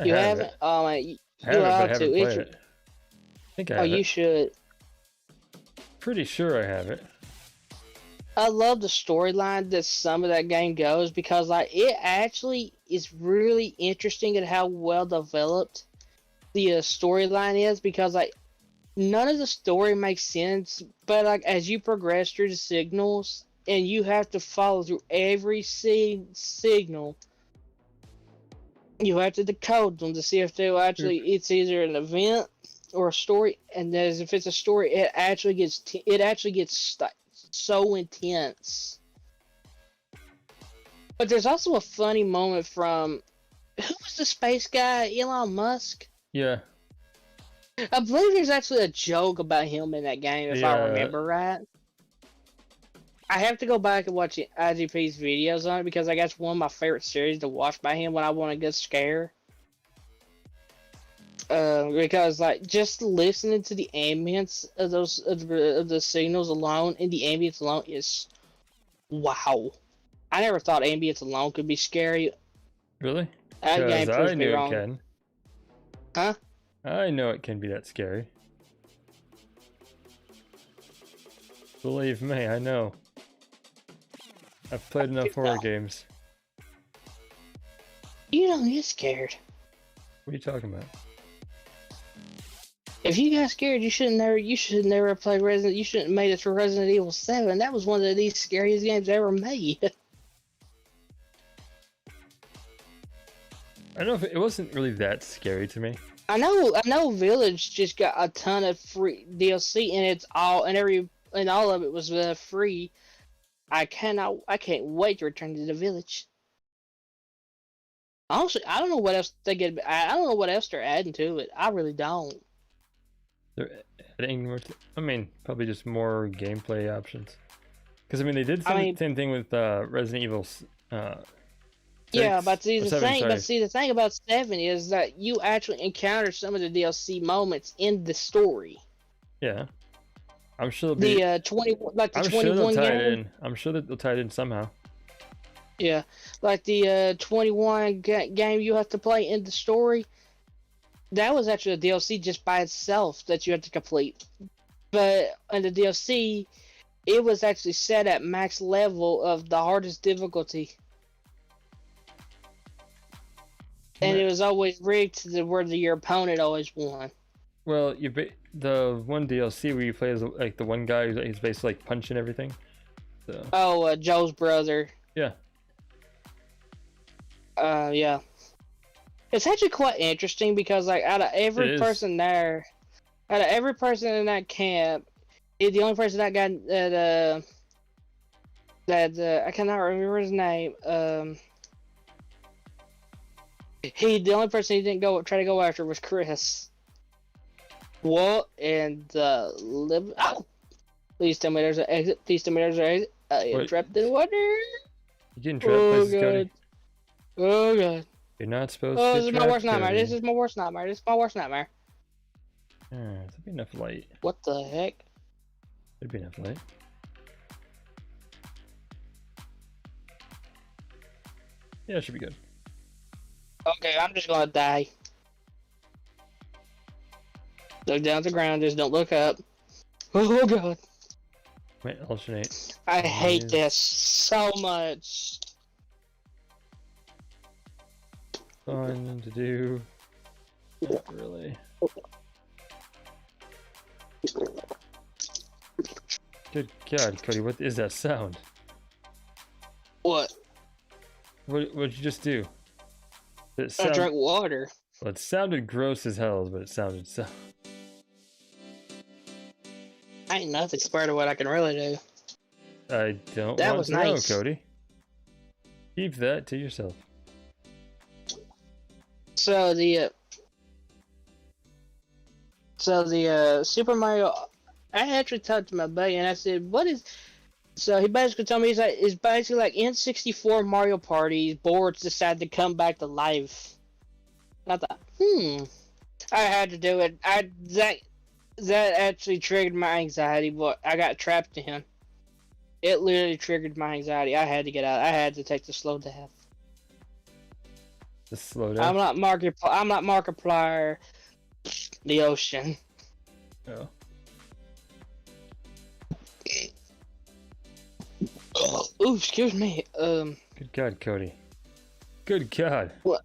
Speaker 2: You haven't? Oh man, you
Speaker 1: have to. It. I think I have
Speaker 2: you should.
Speaker 1: Pretty sure I have it.
Speaker 2: I love the storyline that some of that game goes because like it actually is really interesting at how well developed the storyline is because like none of the story makes sense, but like as you progress through the signals and you have to follow through every signal, you have to decode them to see if they'll actually it's either an event or a story, and as if it's a story, it actually gets so intense. But there's also a funny moment from who was the space guy, Elon Musk?
Speaker 1: Yeah.
Speaker 2: I believe there's actually a joke about him in that game, if I remember right. I have to go back and watch IGP's videos on it because I guess it's one of my favorite series to watch by him when I want a good scare. Because like just listening to the ambience of those of the signals alone and the ambience alone is wow. I never thought ambience alone could be scary.
Speaker 1: Really?
Speaker 2: That game proves
Speaker 1: I
Speaker 2: me
Speaker 1: knew
Speaker 2: wrong.
Speaker 1: it can.
Speaker 2: Huh?
Speaker 1: I know it can be that scary. Believe me, I know. I've played enough horror games.
Speaker 2: You don't get scared.
Speaker 1: What are you talking about?
Speaker 2: If you got scared, you should never play Resident. You shouldn't have made it to Resident Evil 7. That was one of the scariest games ever made.
Speaker 1: I don't know if it wasn't really that scary to me.
Speaker 2: I know Village just got a ton of free DLC and all of it was free. I can't wait to return to the Village. Honestly, I don't know what else I don't know what else they're adding to it. I really don't.
Speaker 1: They're adding more. I mean, probably just more gameplay options. Because I mean, they did the same thing with Resident Evil.
Speaker 2: Yeah, but see the thing about 7 is that you actually encounter some of the DLC moments in the story.
Speaker 1: Yeah, I'm sure they'll be
Speaker 2: the 21 game.
Speaker 1: I'm sure that they'll tie it in somehow.
Speaker 2: Yeah, like the 21 game you have to play in the story. That was actually a DLC just by itself that you had to complete. But in the DLC, it was actually set at max level of the hardest difficulty. And it was always rigged to where your opponent always won.
Speaker 1: Well, the one DLC where you play as like the one guy who's basically like punching everything. So.
Speaker 2: Oh, Joe's brother.
Speaker 1: Yeah.
Speaker 2: Yeah. It's actually quite interesting because like out of every person in that camp, the only person that got I cannot remember his name. The only person he didn't try to go after was Chris. What and oh! Please tell me there's an exit. Please tell me there's an exit. I am trapped in water.
Speaker 1: You getting trapped, places, Cody?
Speaker 2: Oh god.
Speaker 1: You're not supposed
Speaker 2: to.
Speaker 1: Oh,
Speaker 2: this is my worst nightmare. This is my worst nightmare. This is my worst nightmare.
Speaker 1: There'll be enough light.
Speaker 2: What the heck?
Speaker 1: There'd be enough light. Yeah, it should be good.
Speaker 2: Okay, I'm just gonna die. Look down at the ground, just don't look up. Oh god.
Speaker 1: Wait, alternate.
Speaker 2: I hate this so much.
Speaker 1: Fun to do. Not really. Good God, Cody, what is that sound?
Speaker 2: What?
Speaker 1: What did you just do?
Speaker 2: I drank water.
Speaker 1: Well, it sounded gross as hell, but it sounded so.
Speaker 2: Ain't nothing compared to what I can really do.
Speaker 1: I don't want to know, Cody. Keep that to yourself.
Speaker 2: So the Super Mario, I actually talked to my buddy and I said, "What is?" So he basically told me it's basically like N64 Mario Party boards decide to come back to life. And I thought, I had to do it. That actually triggered my anxiety, but I got trapped in. It literally triggered my anxiety. I had to get out. I had to take the slow death.
Speaker 1: The slow death?
Speaker 2: I'm not Markiplier. The ocean.
Speaker 1: Oh.
Speaker 2: Ooh, excuse me.
Speaker 1: Good God, Cody. Good God.
Speaker 2: What?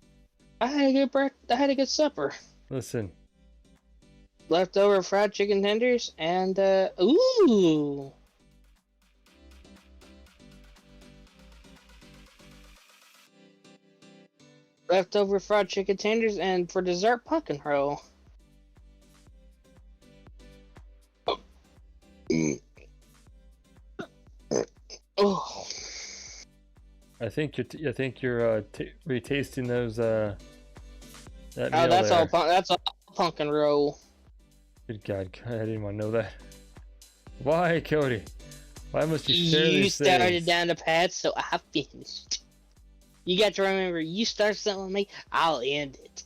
Speaker 2: I had a good supper.
Speaker 1: Listen.
Speaker 2: leftover fried chicken tenders, and ooh. Leftover fried chicken tenders, and for dessert, pumpkin roll. Oh.
Speaker 1: I think you're retasting those that meal
Speaker 2: That's
Speaker 1: there.
Speaker 2: that's all pumpkin roll.
Speaker 1: Good God, I didn't want to know that. Why, Cody? Why must you share these
Speaker 2: You started
Speaker 1: things?
Speaker 2: down the path, so I finished. You got to remember, you start something with me, I'll end it.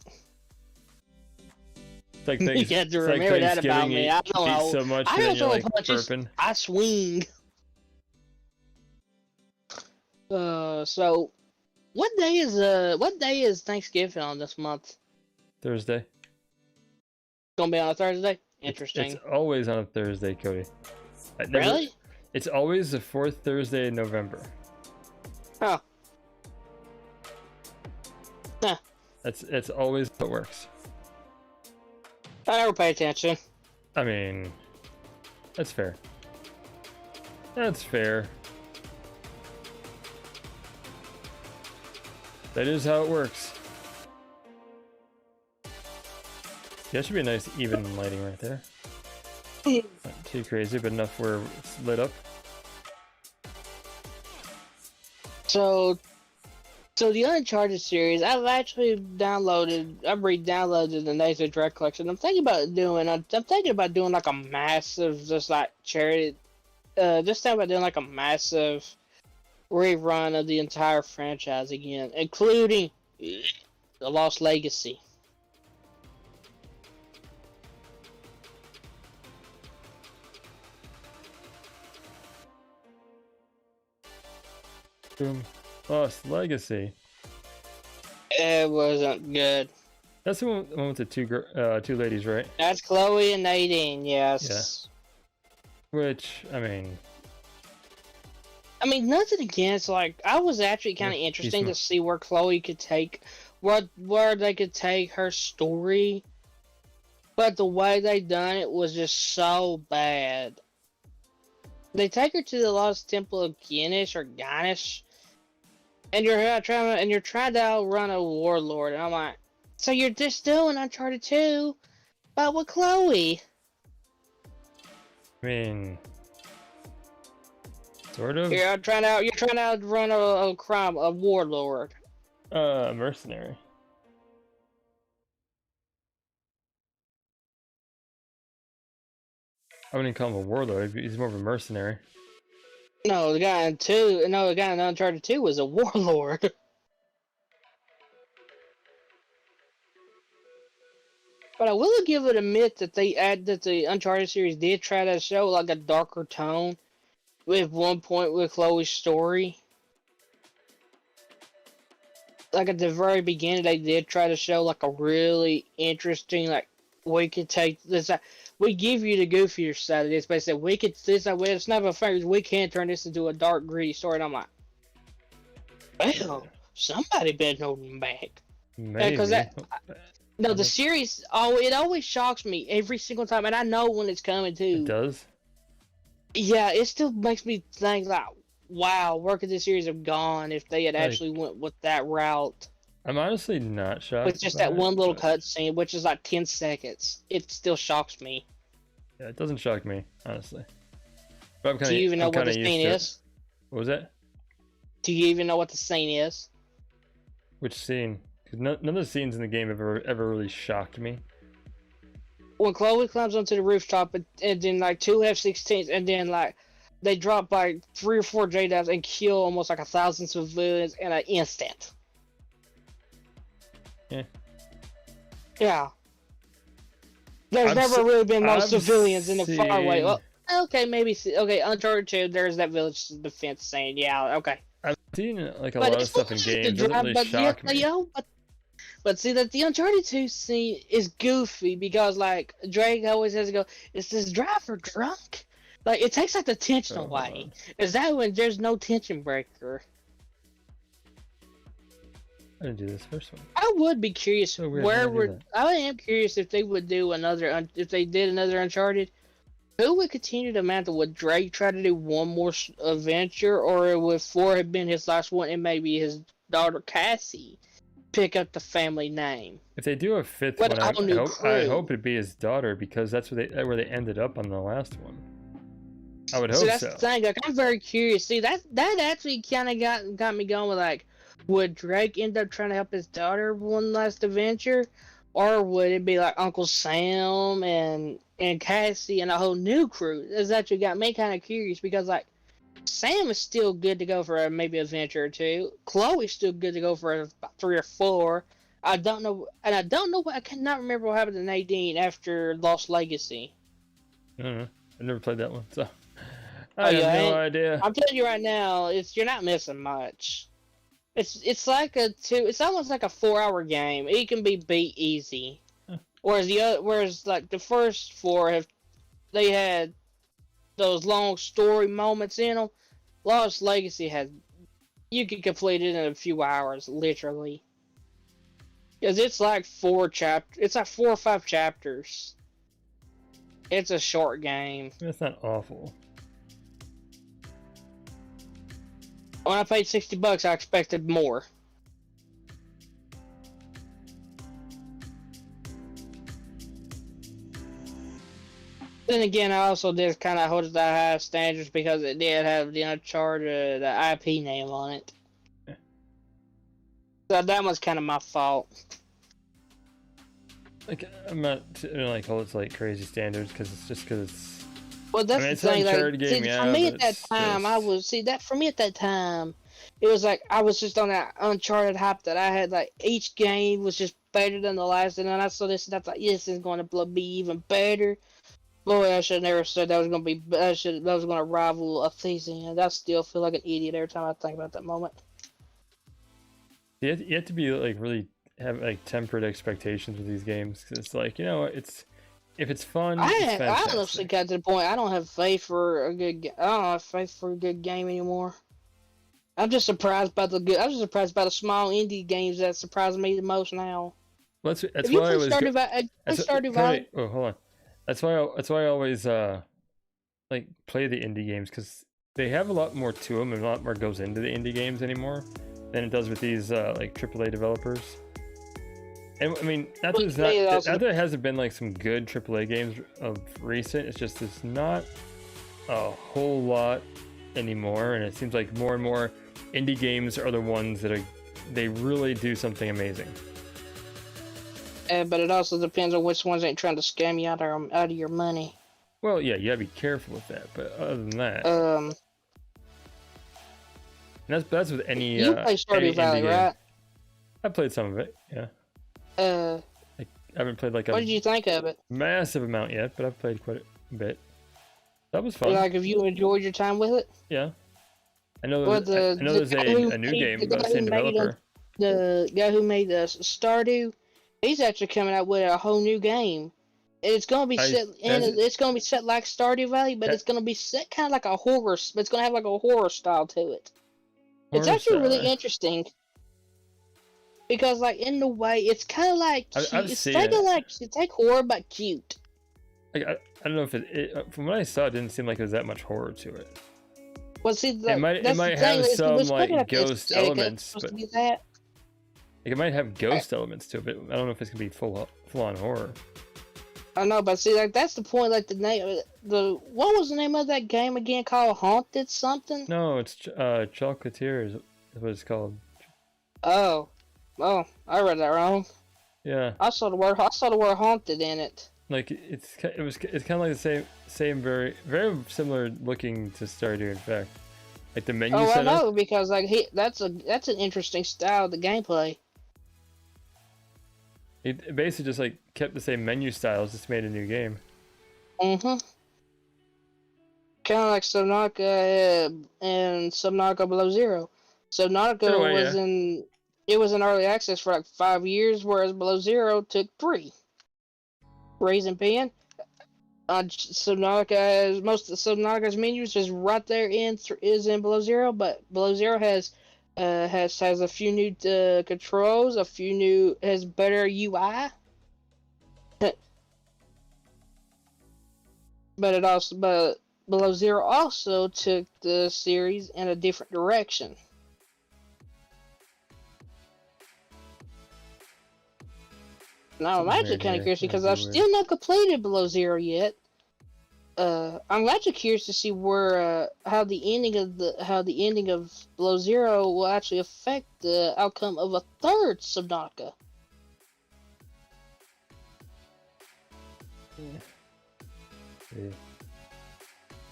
Speaker 1: It's like
Speaker 2: You got to remember that about me. I don't know.
Speaker 1: So much
Speaker 2: I
Speaker 1: that
Speaker 2: don't
Speaker 1: you're
Speaker 2: throw
Speaker 1: like
Speaker 2: punches.
Speaker 1: burping.
Speaker 2: I swing. So what day is Thanksgiving on this month?
Speaker 1: Thursday.
Speaker 2: Gonna be on a Thursday? Interesting.
Speaker 1: It's always on a Thursday, Cody.
Speaker 2: Really?
Speaker 1: It's always the fourth Thursday in November.
Speaker 2: Oh. Huh.
Speaker 1: It's always how it works.
Speaker 2: I never pay attention.
Speaker 1: I mean, that's fair. That's fair. That is how it works. That should be a nice even lighting right there. Not too crazy, but enough where it's lit up.
Speaker 2: So the Uncharted series, I've re-downloaded the Nathan Drake collection. I'm thinking about doing like a massive, just like charity, just thinking about doing like a massive rerun of the entire franchise again, including The Lost Legacy.
Speaker 1: Boom. Lost Legacy.
Speaker 2: It wasn't good.
Speaker 1: That's the one with the two ladies, right?
Speaker 2: That's Chloe and Nadine, yes.
Speaker 1: Yeah. Which, I mean,
Speaker 2: nothing against, like, I was actually kind of interesting to see where Chloe could take, where they could take her story, but the way they done it was just so bad. They take her to the Lost Temple of Ganesh or Ganesh, and you're trying to outrun a warlord, and I'm like, so you're just doing Uncharted 2, but with Chloe.
Speaker 1: I mean, sort of.
Speaker 2: You're trying to outrun a warlord.
Speaker 1: Mercenary. I wouldn't call him a warlord. He's more of a mercenary.
Speaker 2: No, the guy in Uncharted 2 was a warlord. But I will give it admit that the Uncharted series did try to show like a darker tone with one point with Chloe's story. Like at the very beginning, they did try to show like a really interesting, like, we could take this. We give you the goofier side of this, but said we could this. It's not a fair. We can turn this into a dark, gritty story. And I'm like, well, somebody better hold them back.
Speaker 1: Maybe.
Speaker 2: Because the series, it always shocks me every single time, and I know when it's coming too.
Speaker 1: It does?
Speaker 2: Yeah, it still makes me think like, wow, where could this series have gone if they had actually went with that route?
Speaker 1: I'm honestly not shocked.
Speaker 2: With just that one little cutscene, which is like 10 seconds. It still shocks me.
Speaker 1: Yeah, it doesn't shock me, honestly. But I'm kinda,
Speaker 2: do you even know what the scene is?
Speaker 1: What was that?
Speaker 2: Do you even know what the scene is?
Speaker 1: Which scene? Because none of the scenes in the game ever really shocked me.
Speaker 2: When Chloe climbs onto the rooftop and then like two F-16s and then like they drop like 3 or 4 JDAMs and kill almost like 1,000 civilians in an instant. Yeah. There's never really been no civilians in the far away. Well, okay, maybe. Okay, Uncharted 2, there's that village defense saying, yeah, okay.
Speaker 1: I've seen like a lot of stuff in games. It doesn't really shock me.
Speaker 2: But see, that the Uncharted 2 scene is goofy because, like, Drake always has to go, is this driver drunk? Like, it takes, like, the tension away. Is that when there's no tension breaker?
Speaker 1: I didn't do this first one.
Speaker 2: I would be curious
Speaker 1: So weird,
Speaker 2: where
Speaker 1: how did I do
Speaker 2: would
Speaker 1: that?
Speaker 2: I am curious if they would do another if they did another Uncharted. Who would continue to mantle? Would Drake try to do one more adventure, or would 4 have been his last one, and maybe his daughter Cassie pick up the family name?
Speaker 1: If they do a fifth
Speaker 2: What
Speaker 1: one,
Speaker 2: a whole new
Speaker 1: I
Speaker 2: crew.
Speaker 1: hope it'd be his daughter, because that's where they ended up on the last one. I would
Speaker 2: See,
Speaker 1: hope
Speaker 2: that's
Speaker 1: so.
Speaker 2: the thing. Like, I'm very curious. See, that actually kind of got me going with like, would Drake end up trying to help his daughter one last adventure, or would it be like Uncle Sam and Cassie and a whole new crew? That's actually got me kind of curious because like Sam is still good to go for maybe a adventure or two. Chloe's still good to go for about 3 or 4. I don't know, and I don't know what I cannot remember what happened to Nadine after Lost Legacy.
Speaker 1: I don't know. I've never played that one, so
Speaker 2: Oh,
Speaker 1: I
Speaker 2: yeah,
Speaker 1: have no
Speaker 2: and
Speaker 1: idea.
Speaker 2: I'm telling you right now, you're not missing much. It's like it's almost like a 4-hour game. It can be beat easy.
Speaker 1: Huh.
Speaker 2: Whereas like the first 4 they had those long story moments in them. Lost Legacy you can complete it in a few hours, literally. Because it's like 4 or 5 chapters. It's a short game.
Speaker 1: That's not awful.
Speaker 2: When I paid $60, I expected more. Then again, I also did kind of hold it to high standards because it did have the Uncharted IP name on it.
Speaker 1: Yeah.
Speaker 2: So that was kind of my fault.
Speaker 1: Like, I'm not gonna like hold it to like crazy standards, because it's.
Speaker 2: Well, that's
Speaker 1: I mean,
Speaker 2: the
Speaker 1: it's an
Speaker 2: thing. Like,
Speaker 1: Uncharted game,
Speaker 2: see,
Speaker 1: yeah,
Speaker 2: for me
Speaker 1: but
Speaker 2: at that
Speaker 1: it's
Speaker 2: time,
Speaker 1: just...
Speaker 2: for me at that time, it was like I was just on that Uncharted hype that I had. Like each game was just better than the last, and then I saw this and I thought, yes, it's going to be even better. Boy, I should have never said that was going to be. That was going to rival a Theseus, and I still feel like an idiot every time I think about that moment.
Speaker 1: You have to be like really have like tempered expectations with these games, because it's like, if it's fun, it's
Speaker 2: I honestly
Speaker 1: fantastic.
Speaker 2: got to the point I don't have faith for a good. I don't have faith for a good game anymore. I'm just surprised by the small indie games that surprise me the most now.
Speaker 1: That's
Speaker 2: If you
Speaker 1: why I
Speaker 2: play
Speaker 1: was.
Speaker 2: Stardew Valley,
Speaker 1: Oh, hold on. That's why I always like play the indie games, because they have a lot more to them, and a lot more goes into the indie games anymore than it does with these like AAA developers. And I mean, not that there hasn't been like some good AAA games of recent. It's just there's not a whole lot anymore, and it seems like more and more indie games are the ones that they really do something amazing.
Speaker 2: but it also depends on which ones ain't trying to scam you out of your money.
Speaker 1: Well, yeah, you gotta be careful with that. But other than that, and that's with any.
Speaker 2: You play Stardew Valley, right?
Speaker 1: I played some of it. Yeah. I haven't played like
Speaker 2: what did you think of it?
Speaker 1: massive amount yet, but I've played quite a bit. That was fun.
Speaker 2: Like, have you enjoyed your time with it?
Speaker 1: Yeah. I know there's a new game by the same developer.
Speaker 2: The guy who made Stardew, he's actually coming out with a whole new game. It's gonna be it's gonna be set like Stardew Valley, but it's gonna be set kind of like a horror. It's gonna have like a horror style to it. It's actually really interesting because, like, in the way, it's kind of like cute. It's kind of like horror but cute.
Speaker 1: Like, I don't know if from what I saw, it didn't seem like there was that much horror to it.
Speaker 2: Well, see,
Speaker 1: it might have some like ghost elements, but like it might have ghost elements to it, but I don't know if it's gonna be full on horror.
Speaker 2: I know, but see, like, that's the point. Like, what was the name of that game again? Called Haunted something?
Speaker 1: No, it's Chocolatier is what it's called.
Speaker 2: Oh, I read that wrong.
Speaker 1: Yeah.
Speaker 2: I saw the word haunted in it.
Speaker 1: Like it's kind of like the same very similar looking to Stardew, in fact. Like the menu setup.
Speaker 2: I know, because like that's an interesting style of the gameplay.
Speaker 1: It basically just like kept the same menu styles, just made a new game.
Speaker 2: Kind of like Subnautica and Subnautica Below Zero. Subnautica was in early access for like 5 years, whereas Below Zero took 3. Raising Pen. Subnautica has most of Subnautica's menus is right there is in Below Zero, but Below Zero has Has a few new controls, has better UI. But Below Zero also took the series in a different direction. Now I'm actually kind of curious because I've still not completed Below Zero yet. I'm actually curious to see where how the ending of Below Zero will actually affect the outcome of a third Subnautica.
Speaker 1: Yeah.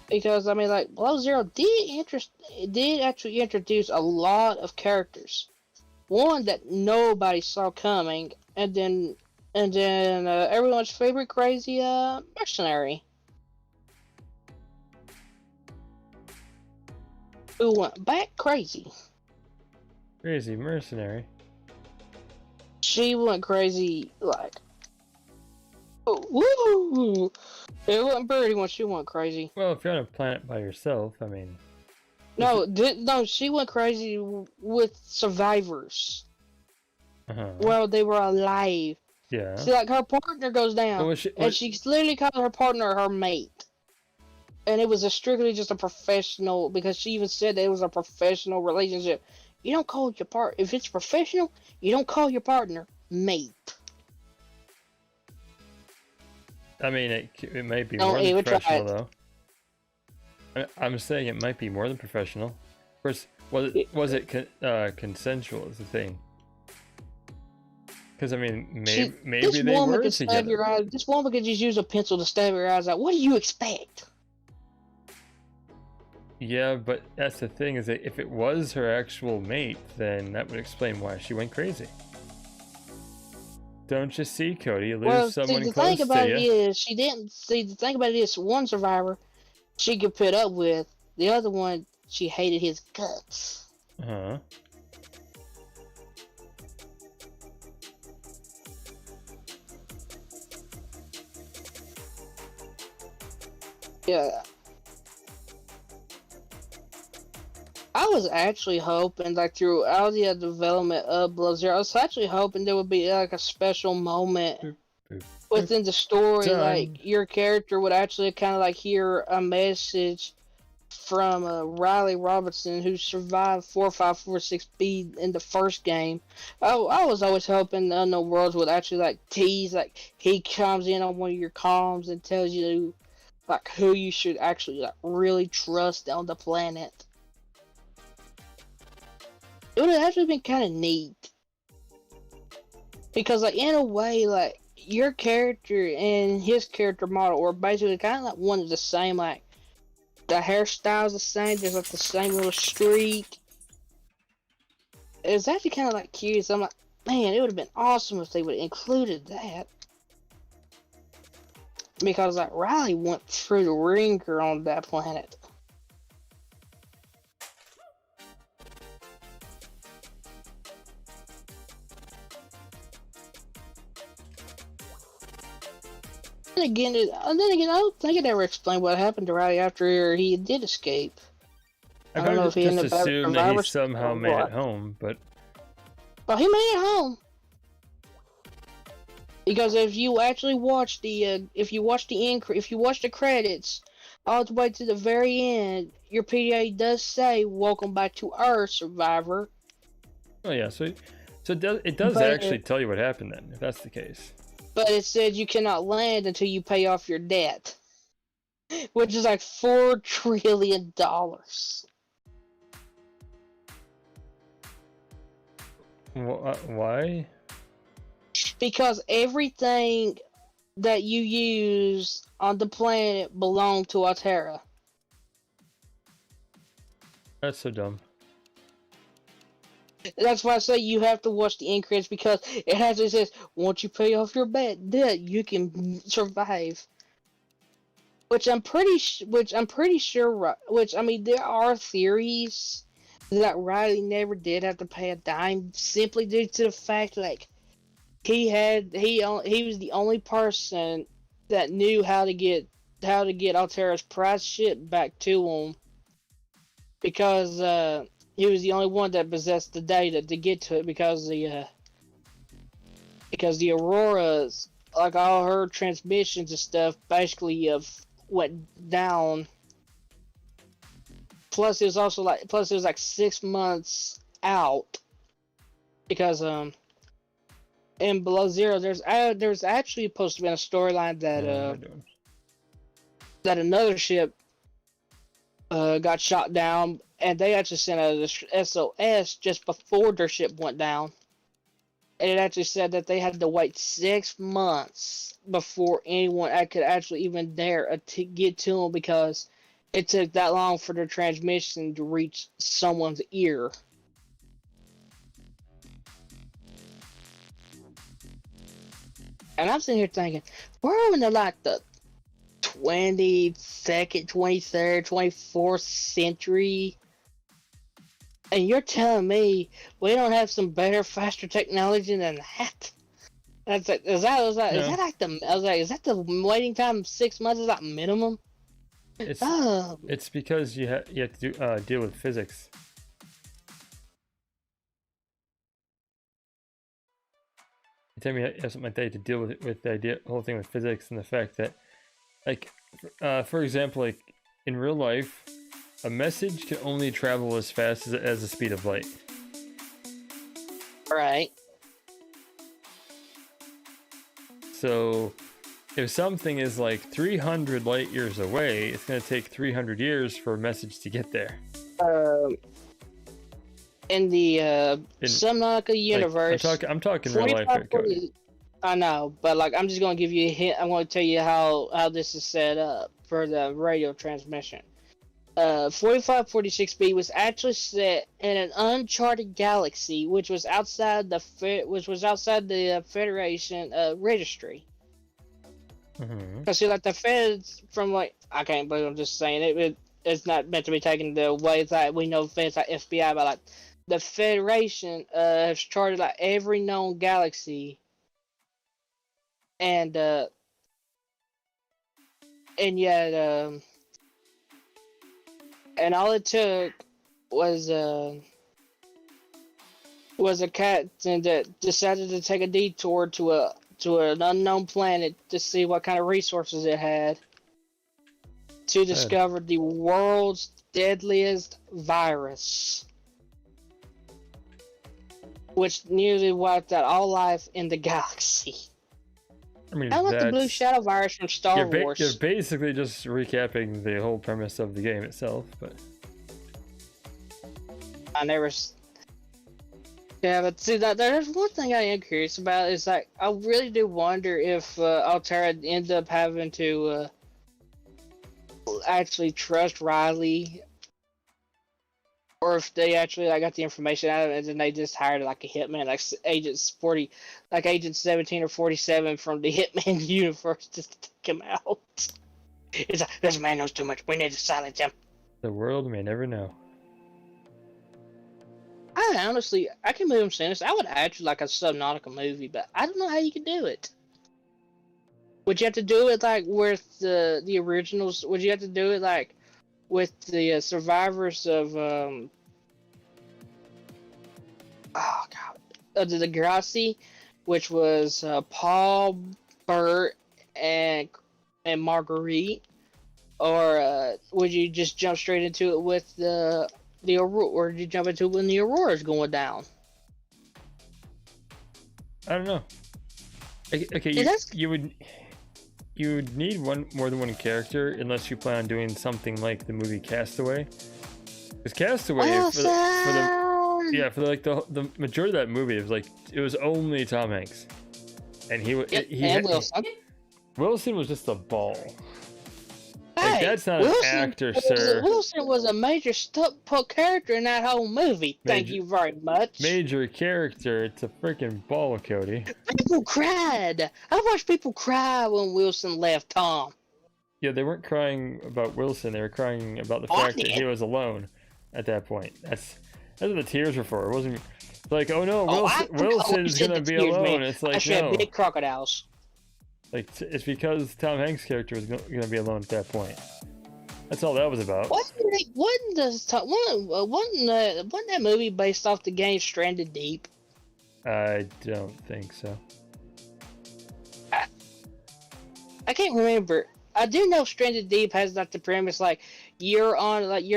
Speaker 2: Because I mean, like Below Zero did actually introduce a lot of characters, one that nobody saw coming, and then everyone's favorite crazy mercenary, who went back crazy.
Speaker 1: Crazy mercenary.
Speaker 2: She went crazy like, oh, woo! It wasn't Birdie when she went crazy.
Speaker 1: Well, if you're on a planet by yourself, I mean.
Speaker 2: No, she went crazy with survivors. While they were alive.
Speaker 1: Yeah.
Speaker 2: See, like her partner goes down, and she literally called her partner her mate. And it was strictly just a professional, because she even said that it was a professional relationship. You don't call your if it's professional, you don't call your partner mate.
Speaker 1: I mean, it might be more than professional, though. I'm saying it might be more than professional. Of course, was it consensual is the thing. Because, I mean, maybe they were together.
Speaker 2: This woman could just use a pencil to stab your eyes out. What do you expect?
Speaker 1: Yeah, but that's the thing, is that if it was her actual mate, then that would explain why she went crazy. Don't you see, Cody? You lose someone close to you.
Speaker 2: The thing about it is, she didn't see. The thing about it is, one survivor she could put up with. The other one, she hated his guts.
Speaker 1: Uh-huh.
Speaker 2: Yeah. I was actually hoping, like, throughout the development of Below Zero, I was actually hoping there would be, like, a special moment within the story, like, your character would actually kind of, like, hear a message from Riley Robinson, who survived 4546B in the first game. I was always hoping the Unknown Worlds would actually, like, tease, like, he comes in on one of your comms and tells you, like, who you should actually, like, really trust on the planet. It would have actually been kind of neat. Because, like, in a way, like, your character and his character model were basically kind of like one of the same, like, the hairstyle's the same, there's like the same little streak. It was actually kind of like curious. I'm like, man, it would have been awesome if they would have included that. Because, like, Riley went through the ringer on that planet. Then again, I don't think it ever explained what happened to Riley after he did escape.
Speaker 1: I don't know if he ended up assumed that he somehow made it home, but.
Speaker 2: Well, he made it home. Because if you actually watch if you watch the credits, all the way to the very end, your PDA does say, "Welcome back to Earth, survivor."
Speaker 1: Oh yeah, so it does actually tell you what happened then, if that's the case.
Speaker 2: But it said you cannot land until you pay off your debt, which is like $4 trillion.
Speaker 1: Why?
Speaker 2: Because everything that you use on the planet belonged to Alterra.
Speaker 1: That's so dumb.
Speaker 2: That's why I say you have to watch the end credits, because it actually says once you pay off your debt, you can survive. Which I'm pretty sure. Which, I mean, there are theories that Riley never did have to pay a dime, simply due to the fact, like, he was the only person that knew how to get Alterra's prize ship back to him, because he was the only one that possessed the data to get to it because the Auroras, like all her transmissions and stuff, basically went down. Plus, it was also like 6 months out because in Below Zero, there's actually supposed to be a storyline that another ship got shot down, and they actually sent out a SOS just before their ship went down. And it actually said that they had to wait 6 months before anyone could actually even dare to get to them because it took that long for their transmission to reach someone's ear. And I'm sitting here thinking, we're in the 22nd, 23rd, 24th century, and you're telling me we don't have some better, faster technology than that? Is that the waiting time 6 months is like minimum?
Speaker 1: It's because you have to deal with physics. You tell me you have something like that to deal with the whole thing with physics and the fact that, like, for example, like in real life, a message can only travel as fast as the speed of light.
Speaker 2: Right.
Speaker 1: So, if something is like 300 light years away, it's going to take 300 years for a message to get there.
Speaker 2: In the Subnautica universe,
Speaker 1: I'm talking real life here, Cody.
Speaker 2: I know, but like I'm just going to give you a hint. I'm going to tell you how this is set up for the radio transmission. 4546b was actually set in an uncharted galaxy, which was outside the Federation registry. Because see, like the feds from like I can't believe I'm just saying it. It's not meant to be taken the way that we know feds like FBI, but like the Federation has charted like every known galaxy, and yet and all it took was a captain that decided to take a detour to an unknown planet to see what kind of resources it had to discover the world's deadliest virus, which nearly wiped out all life in the galaxy.
Speaker 1: I mean,
Speaker 2: how about the Blue Shadow virus from Star Wars?
Speaker 1: You're basically just recapping the whole premise of the game itself, but
Speaker 2: I never. Yeah, but see, there's one thing I am curious about is like I really do wonder if Alterra ends up having to actually trust Riley, or if they actually got the information out of it and then they just hired like a hitman, like Agent 17 or 47 from the Hitman universe just to take him out. It's like, this man knows too much. We need to silence him.
Speaker 1: The world may never know.
Speaker 2: I can move him sentence. I would actually like a Subnautica movie, but I don't know how you could do it. Would you have to do it like with the originals? Would you have to do it like with the survivors of the Degrassi, which was Paul, Bert, and Marguerite, or would you just jump straight into it with the Aurora, or did you jump into it when the Aurora's going down?
Speaker 1: I don't know. Okay, you would need more than one character unless you plan on doing something like the movie Castaway. Because Castaway for the majority of that movie it was only Tom Hanks, and Wilson was just a ball. Hey, that's not an actor, sir.
Speaker 2: Wilson was a major character in that whole movie. Thank you very much.
Speaker 1: Major character. It's a freaking ball, Cody.
Speaker 2: People cried. I watched people cry when Wilson left Tom.
Speaker 1: Yeah, they weren't crying about Wilson. They were crying about the fact that he was alone at that point. That's what the tears were for. It wasn't like, oh no, Wilson's gonna be alone. It's like, no.
Speaker 2: Big crocodiles.
Speaker 1: Like, it's because Tom Hanks' character was gonna be alone at that point. That's all that was about.
Speaker 2: Wasn't that movie based off the game Stranded Deep?
Speaker 1: I don't think so.
Speaker 2: I can't remember. I do know Stranded Deep has like the premise like you're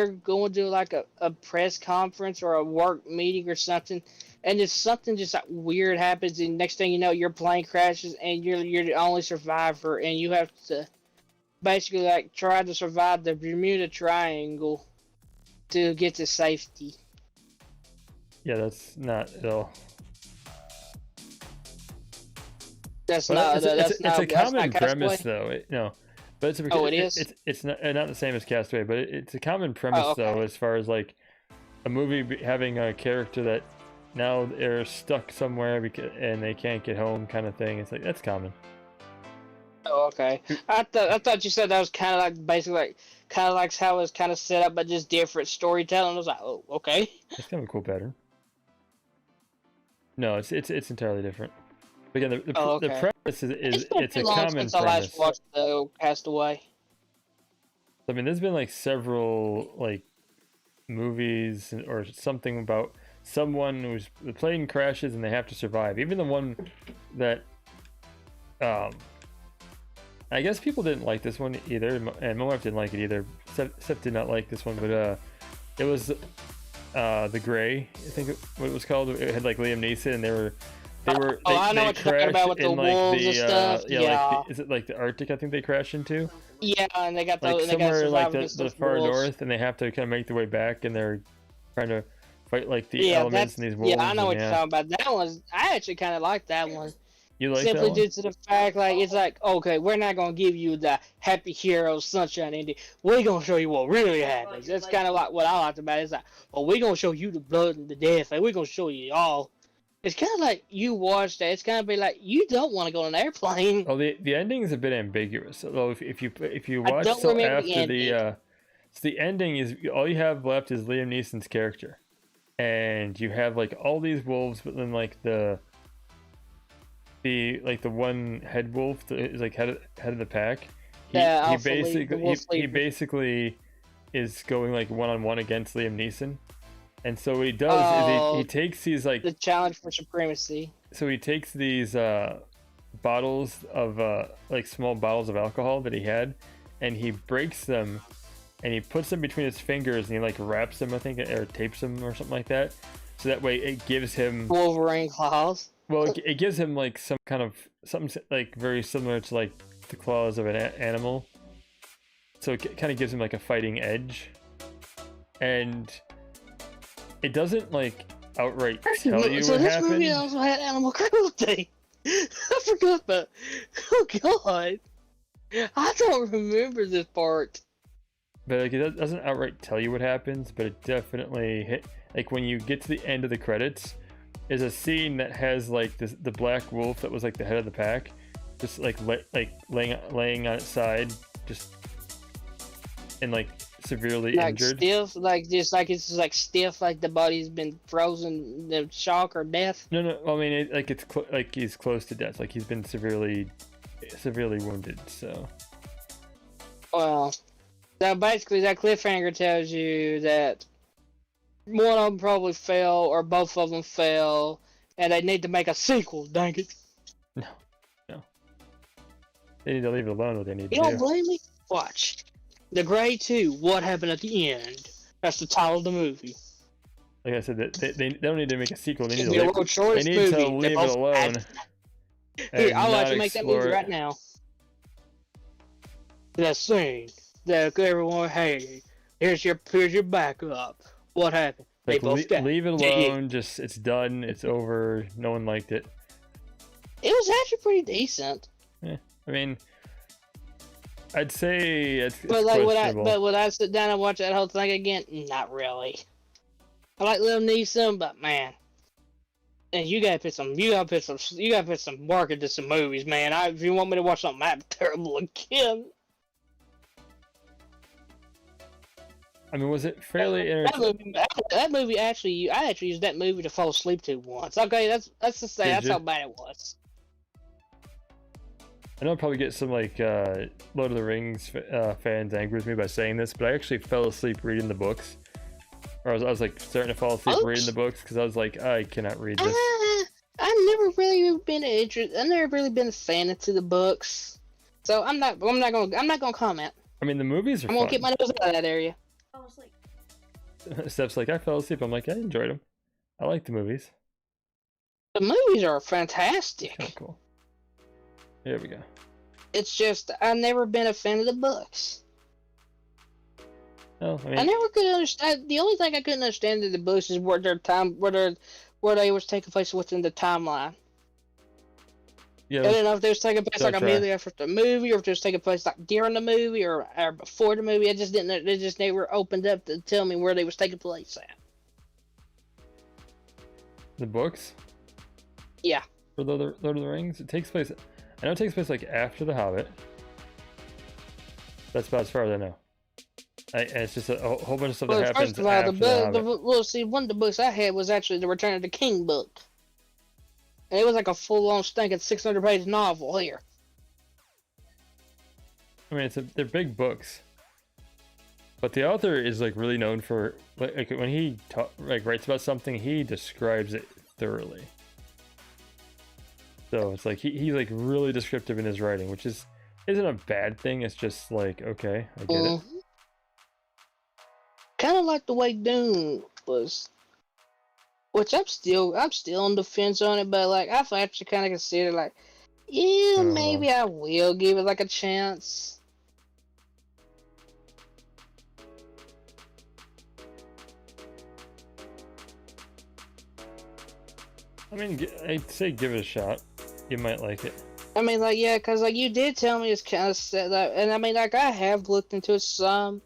Speaker 2: going to like a press conference or a work meeting or something, and if something just like weird happens, and next thing you know your plane crashes and you're the only survivor, and you have to basically like try to survive the Bermuda Triangle to get to safety.
Speaker 1: Yeah, that's not at all.
Speaker 2: That's
Speaker 1: well,
Speaker 2: not.
Speaker 1: It's a common premise, though. No, but it's
Speaker 2: it is.
Speaker 1: It's not the same as Castaway, but it's a common premise though, as far as like a movie having a character that now they're stuck somewhere and they can't get home, kind of thing. It's like that's common.
Speaker 2: Oh, okay. I thought you said that was kind of like basically like how it's kind of set up, but just different storytelling. I was like, oh, okay.
Speaker 1: That's kind of a cool pattern. No, it's entirely different. But again, the premise is it's a common premise. I last
Speaker 2: watched the Castaway.
Speaker 1: I mean, there's been like several like movies or something about someone who's the plane crashes and they have to survive. Even the one that I guess people didn't like this one either, and my wife didn't like it either. Seth did not like this one, but it was The Gray, I think what it was called. It had like Liam Neeson, and
Speaker 2: I know what you're talking about with the wolves and stuff.
Speaker 1: Like is it like the Arctic? I think they crash into.
Speaker 2: Yeah, and they got
Speaker 1: somewhere like the far north, and they have to kind of make their way back, and they're trying to fight like the elements and these wolves.
Speaker 2: Yeah, I know what you're talking about. That one, I actually kind of like that one.
Speaker 1: You like
Speaker 2: simply
Speaker 1: that
Speaker 2: due to the fact, like it's like, okay, we're not gonna give you the happy hero sunshine ending. We're gonna show you what really happens. That's kind of like what I liked about it. It's like, well, we're gonna show you the blood and the death, and we're gonna show you all. It's kind of like you watch that. It's kind of be like you don't want to go on an airplane.
Speaker 1: Oh, the ending is a bit ambiguous. Although if you watch till after the ending is all you have left is Liam Neeson's character, and you have like all these wolves, but then like the one head wolf that is like head of the pack. He basically is going like one-on-one against Liam Neeson. And so what he does is he takes these like
Speaker 2: the challenge for supremacy.
Speaker 1: So he takes these bottles of like small bottles of alcohol that he had, and he breaks them, and he puts them between his fingers, and he like wraps them, I think, or tapes them or something like that. So that way it gives him
Speaker 2: Wolverine claws.
Speaker 1: Well, it gives him like some kind of something like very similar to like the claws of an animal. So it kind of gives him like a fighting edge, and it doesn't like outright tell you what happened. So this movie
Speaker 2: also had animal cruelty. I forgot about. Oh God, I don't remember this part.
Speaker 1: But like it doesn't outright tell you what happens, but it definitely hit. Like when you get to the end of the credits, is a scene that has like the black wolf that was like the head of the pack, just like laying on its side, just and like severely injured.
Speaker 2: Stiff, it's like stiff, like the body's been frozen, the shock or death.
Speaker 1: No. I mean, like he's close to death. Like he's been severely wounded. So.
Speaker 2: Well, so basically, that cliffhanger tells you that one of them probably fell, or both of them fell, and they need to make a sequel. Dang it!
Speaker 1: No. They need to leave it alone. What they need to do.
Speaker 2: You don't blame me? Watch. The Gray 2, What Happened at the End. That's the title of the movie.
Speaker 1: Like I said, they don't need to make a sequel. They need to
Speaker 2: leave
Speaker 1: it alone.
Speaker 2: Here, I'll let you make that movie right now. That scene that everyone hated. Here's your backup. What happened? They both died.
Speaker 1: Leave it alone. Just it's done. It's over. No one liked it.
Speaker 2: It was actually pretty decent.
Speaker 1: Yeah, I mean, I'd say it's
Speaker 2: but would I sit down and watch that whole thing again? Not really. I like Liam Neeson, but man, and you gotta put some work into some movies, man. If you want me to watch something that terrible again.
Speaker 1: I mean, was it fairly entertaining?
Speaker 2: That movie actually, I actually used that movie to fall asleep to once. Okay, let's just say that's how bad it was.
Speaker 1: I know I'll probably get some like Lord of the Rings fans angry with me by saying this, but I actually fell asleep reading the books. Or I was like starting to fall asleep reading the books because I was like, I cannot read this.
Speaker 2: I've never really been I've never really been a fan of the books, so I'm not gonna comment.
Speaker 1: I mean, the movies are
Speaker 2: I'm gonna keep my nose out of that area.
Speaker 1: Steph's like, I fell asleep. I'm like, I enjoyed them. I like the movies.
Speaker 2: The movies are fantastic.
Speaker 1: Oh, cool. Here we go.
Speaker 2: It's just I've never been a fan of the books.
Speaker 1: Oh, I mean,
Speaker 2: I never could understand. The only thing I couldn't understand in the books is where they was taking place within the timeline.
Speaker 1: yeah,
Speaker 2: I don't know if they was taking place
Speaker 1: Don't
Speaker 2: like immediately after the movie, or if they was taking place like during the movie or before the movie. I just didn't. They just never opened up to tell me where they was taking place at.
Speaker 1: the books.
Speaker 2: Yeah.
Speaker 1: For Lord of the Rings, it takes place. I know it takes place like after The Hobbit. That's about as far as I know. And it's just a whole bunch of stuff that happens
Speaker 2: first of all,
Speaker 1: after The Hobbit.
Speaker 2: well, see, one of the books I had was actually the Return of the King book. And it was like a full-on stinking 600-page novel here.
Speaker 1: I mean, they're big books, but the author is like really known for like when he writes about something, he describes it thoroughly. So it's like he's like really descriptive in his writing, which isn't a bad thing. It's just like, okay, I get it.
Speaker 2: Kind of like the way Dune was, which I'm still on the fence on it, but like I've actually kind of considered like, yeah, maybe I will give it like a chance.
Speaker 1: I mean, I'd say give it a shot. You might like it.
Speaker 2: I mean, like, yeah, because like you did tell me it's kind of set up, and I mean, like I have looked into it some.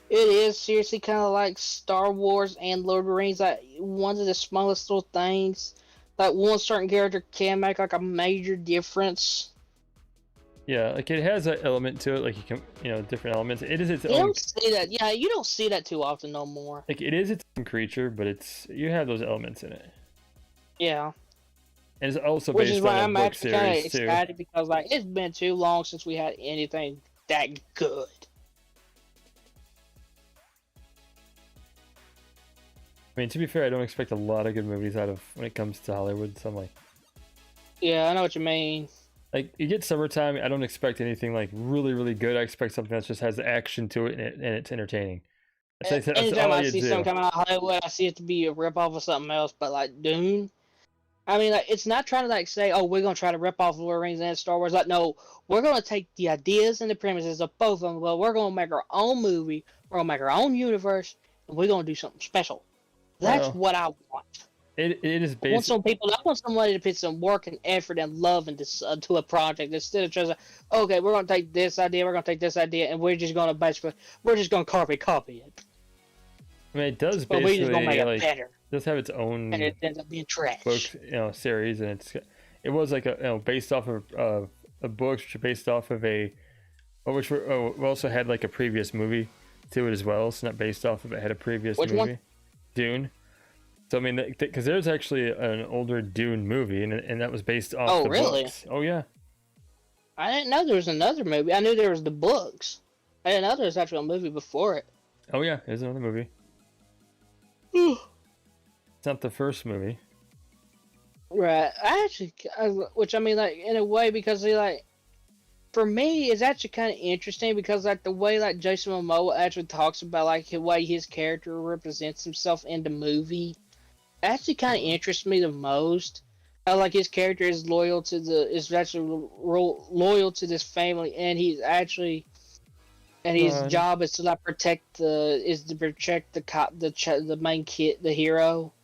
Speaker 2: It is seriously kind of like Star Wars and Lord of the Rings. Like one of the smallest little things, like one certain character can make like a major difference.
Speaker 1: Yeah, like it has an element to it, like you can, different elements. It is its own.
Speaker 2: You don't see that. Yeah, you don't see that too often no more.
Speaker 1: Like it is its own creature, but you have those elements in it.
Speaker 2: Yeah.
Speaker 1: And it's also
Speaker 2: Which
Speaker 1: based
Speaker 2: is why
Speaker 1: on
Speaker 2: I'm
Speaker 1: a book
Speaker 2: actually kind of
Speaker 1: series too.
Speaker 2: excited because like it's been too long since we had anything that good.
Speaker 1: I mean, to be fair, I don't expect a lot of good movies out of when it comes to Hollywood. So I'm like,
Speaker 2: yeah, I know what you mean.
Speaker 1: Like you get summertime, I don't expect anything like really, really good. I expect something that just has action to it and it's entertaining. That's
Speaker 2: Anytime
Speaker 1: all
Speaker 2: I
Speaker 1: you
Speaker 2: see
Speaker 1: do.
Speaker 2: something coming out of Hollywood, I see it to be a rip off of something else. But like Dune, I mean, like it's not trying to like say, oh, we're gonna try to rip off Lord of the Rings and Star Wars. Like, no, we're gonna take the ideas and the premises of both of them. Well, we're gonna make our own movie. We're gonna make our own universe, and we're gonna do something special. That's what I want.
Speaker 1: It is based.
Speaker 2: I want somebody to put some work and effort and love into to a project instead of just like, okay, we're gonna take this idea, and we're just gonna copy it.
Speaker 1: I mean, it does
Speaker 2: but
Speaker 1: basically
Speaker 2: we're just gonna make it better.
Speaker 1: It does have its own.
Speaker 2: And it ends up being trash.
Speaker 1: Book, series, and it was like based off of a book, which are based off of we also had like a previous movie to it as well. So not based off of it, had a previous movie.
Speaker 2: One?
Speaker 1: Dune. So I mean, because there's actually an older Dune movie, and that was based off the books. Oh yeah.
Speaker 2: I didn't know there was another movie. I knew there was the books. I didn't know there was actually a movie before it.
Speaker 1: Oh yeah, there's another movie. It's not the first movie.
Speaker 2: Right. Which I mean, like in a way, because for me, it's actually kind of interesting because like the way like Jason Momoa actually talks about like the way his character represents himself in the movie, actually kind of interests me the most. How like his character is loyal to this family, and his job is to like protect the main kid, the hero.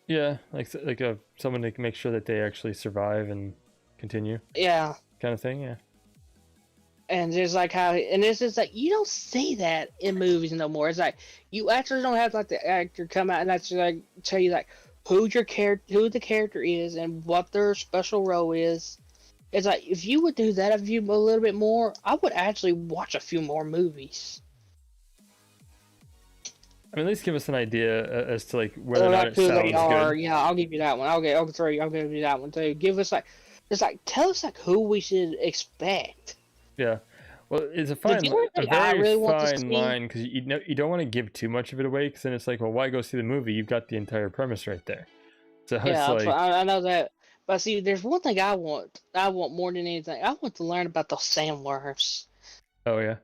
Speaker 1: Yeah, like someone to make sure that they actually survive and continue.
Speaker 2: Yeah.
Speaker 1: Kind of thing, yeah.
Speaker 2: And there's like this is like you don't see that in movies no more. It's like you actually don't have like the actor come out and actually like tell you like who the character is and what their special role is. It's like if you would do that a little bit more, I would actually watch a few more movies.
Speaker 1: I mean, at least give us an idea as to like whether or not it sounds good.
Speaker 2: Yeah, I'll give you that one. I'll give you that one too. Give us like It's like, tell us like who we should expect.
Speaker 1: Yeah. Well, it's a
Speaker 2: I
Speaker 1: very
Speaker 2: really want to
Speaker 1: fine
Speaker 2: see.
Speaker 1: line because you don't want to give too much of it away because then it's like, well, why go see the movie? You've got the entire premise right there. So it's
Speaker 2: Yeah,
Speaker 1: like,
Speaker 2: I know that. But see, there's one thing I want. I want more than anything. I want to learn about those sandworms.
Speaker 1: oh yeah,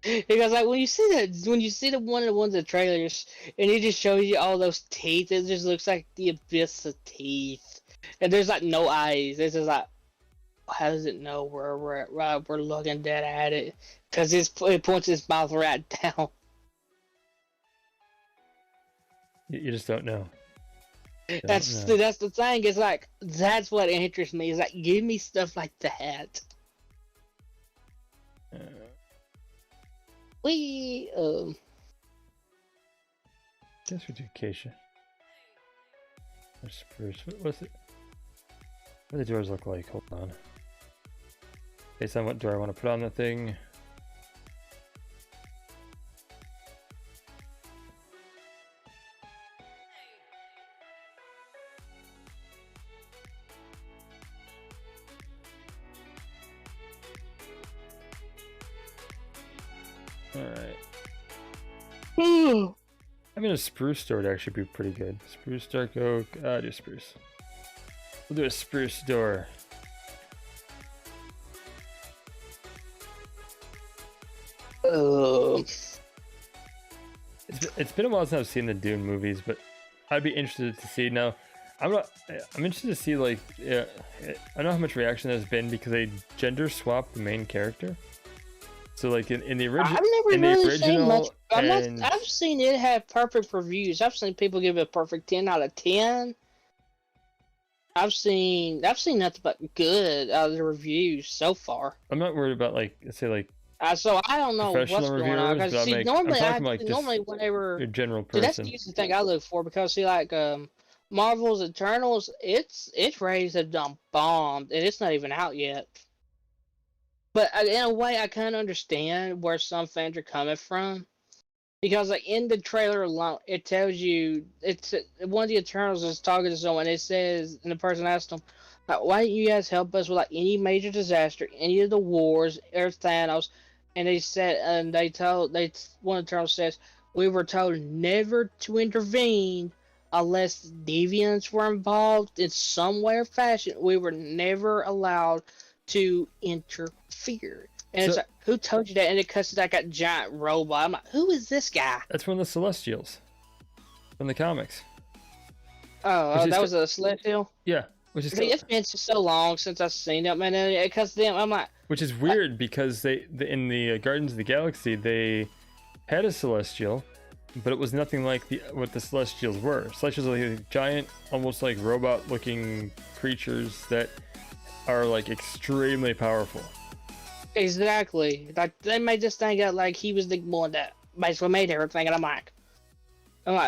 Speaker 2: Because like when you see the one of the ones in the trailers, and it just shows you all those teeth, it just looks like the abyss of teeth, and there's like no eyes. It's just like, how does it know we're looking dead at it? Because it points its mouth right down.
Speaker 1: you just don't know.
Speaker 2: That's the thing. It's like that's what interests me. Is like give me stuff like that.
Speaker 1: Guess we do acacia. Or spruce. What's it? What do the doors look like? Hold on. Based on what door I want to put on the thing. Alright. Having a spruce door would actually be pretty good. Spruce, dark oak. Do spruce. We'll do a spruce door. It's been a while since I've seen the Dune movies, but I'd be interested to see now. I'm interested to see like I don't know how much reaction there's been because they gender swapped the main character. So like in the original,
Speaker 2: I've never really seen much. I've seen it have perfect reviews. I've seen people give it a perfect 10 out of 10. I've seen nothing but good out of the reviews so far.
Speaker 1: I'm not worried about like say like.
Speaker 2: So I don't know what's going on. Because see, normally whenever
Speaker 1: your general person.
Speaker 2: That's the thing I look for because see like Marvel's Eternals, its ratings have done bombed and it's not even out yet. But in a way, I kind of understand where some fans are coming from, because like in the trailer alone, it tells you it's one of the Eternals is talking to someone. It says, and the person asked them, like, "Why didn't you guys help us with like any major disaster, any of the wars, or Thanos?" And they said, and one of the Eternals says, "We were told never to intervene unless deviants were involved in some way or fashion. We were never allowed to interfere." And it's like, who told you that? And it cuts to like a giant robot. I'm like, who is this guy?
Speaker 1: That's one of the Celestials from the comics.
Speaker 2: Oh, that was a Celestial?
Speaker 1: Yeah. Which is
Speaker 2: it's been so long since I've seen them, and then it cuts to them. I'm like,
Speaker 1: which is weird because in the Guardians of the Galaxy they had a Celestial, but it was nothing like what the Celestials were. Celestials are like giant, almost like robot-looking creatures that are like extremely powerful.
Speaker 2: Exactly. Like they made this thing out like he was the one that basically made everything, and I'm like,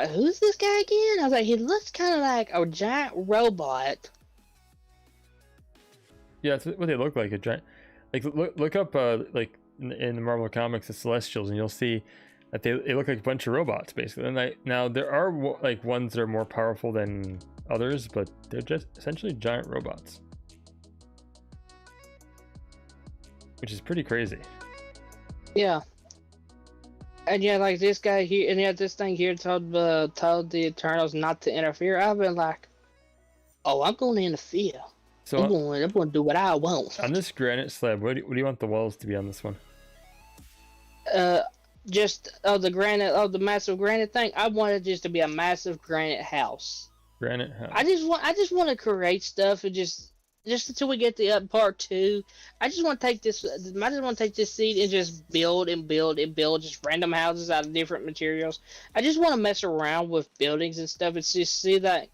Speaker 2: who's this guy again? I was like, he looks kind of like a giant robot.
Speaker 1: Yeah, that's what they look like. A giant. Like look up like in the Marvel comics, the Celestials, and you'll see that they look like a bunch of robots basically. And now there are like ones that are more powerful than others, but they're just essentially giant robots, which is pretty crazy.
Speaker 2: Yeah. And yeah, like this guy here, and yeah, this thing here told the Eternals not to interfere. I've been like, oh, I'm going to interfere. So I'm going to do what I want.
Speaker 1: On this granite slab, what do you want the walls to be on this one?
Speaker 2: Just the massive granite thing. I want it just to be a massive granite house.
Speaker 1: Granite house.
Speaker 2: I just want to create stuff and just until we get to part 2. I just want to take this. I just want to take this seed and just build and build and build just random houses out of different materials. I just want to mess around with buildings and stuff. It's just see that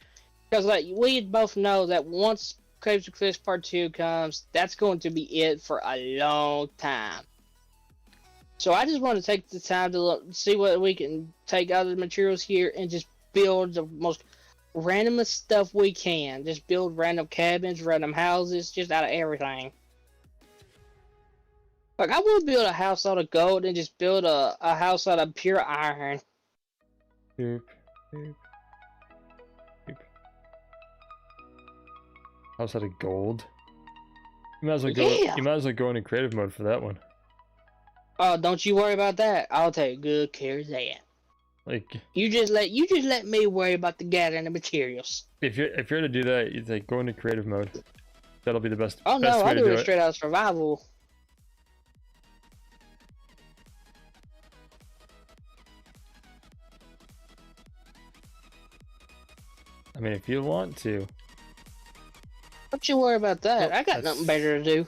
Speaker 2: because like we both know that once Caves of Cliffs Part 2 comes, that's going to be it for a long time. So I just want to take the time to see what we can take out of the materials here and just build the most randomest stuff we can. Just build random cabins, random houses, just out of everything. Like I would build a house out of gold and just build a house out of pure iron.
Speaker 1: Boop. House out of gold. You might as well go.
Speaker 2: Yeah.
Speaker 1: You might as well go into creative mode for that one.
Speaker 2: Oh, don't you worry about that. I'll take good care of that.
Speaker 1: Like,
Speaker 2: you just let me worry about the gathering the materials.
Speaker 1: if you're to do that, you like go into creative mode. That'll be the best.
Speaker 2: Oh
Speaker 1: best
Speaker 2: no,
Speaker 1: way
Speaker 2: I'll
Speaker 1: to
Speaker 2: do it straight out of survival.
Speaker 1: I mean, if you want to.
Speaker 2: Don't you worry about that.
Speaker 1: Well,
Speaker 2: I got nothing better to do.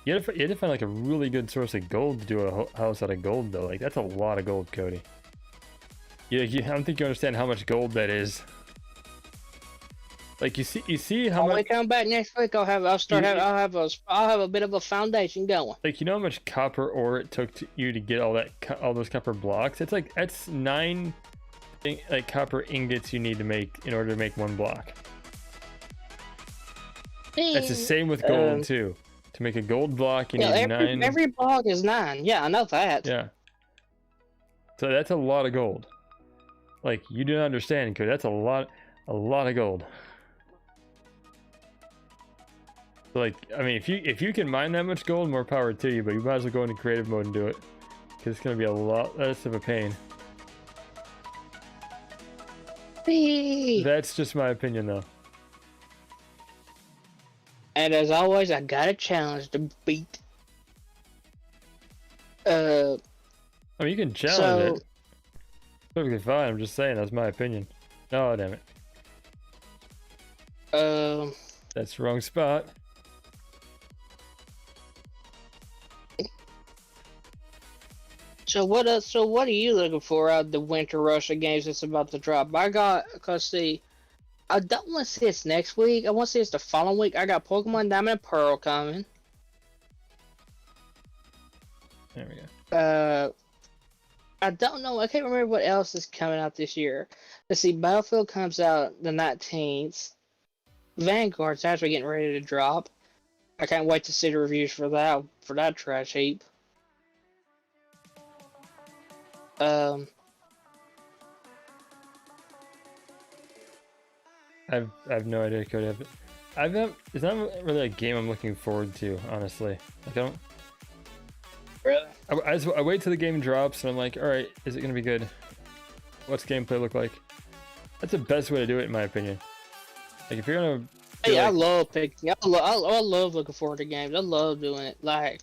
Speaker 1: You have to find like a really good source of gold to do a house out of gold though. Like that's a lot of gold, Cody. I don't think you understand how much gold that is. Like you see how much.
Speaker 2: When we come back next week, I'll have a bit of a foundation going.
Speaker 1: Like, you know how much copper ore it took you to get all those copper blocks? It's like that's 9 like copper ingots you need to make in order to make 1 block. That's the same with gold too. To make a gold block, you need 9.
Speaker 2: Every block is 9. Yeah, I know that.
Speaker 1: Yeah. So that's a lot of gold. Like, you do not understand, because that's a lot of gold. So, like, I mean, if you can mine that much gold, more power to you. But you might as well go into creative mode and do it, because it's gonna be a lot less of a pain. That's just my opinion, though.
Speaker 2: And as always, I got a challenge to beat.
Speaker 1: I mean, you can challenge it. Perfectly fine. I'm just saying that's my opinion. Oh, damn it. That's the wrong spot.
Speaker 2: So what are you looking for out of the Winter Rush of games that's about to drop? Cause see, I don't want to see it's next week. I want to see it's the following week. I got Pokemon Diamond and Pearl coming.
Speaker 1: There we go.
Speaker 2: I don't know. I can't remember what else is coming out this year. Let's see. Battlefield comes out the 19th. Vanguard's actually getting ready to drop. I can't wait to see the reviews for that trash heap.
Speaker 1: I've no idea, Cody. It's not really a game I'm looking forward to, honestly. Like, I don't.
Speaker 2: Really?
Speaker 1: I wait till the game drops, and I'm like, all right, is it gonna be good? What's gameplay look like? That's the best way to do it, in my opinion. Like, if you're gonna.
Speaker 2: Hey, I love picking. I love looking forward to games. I love doing it. Like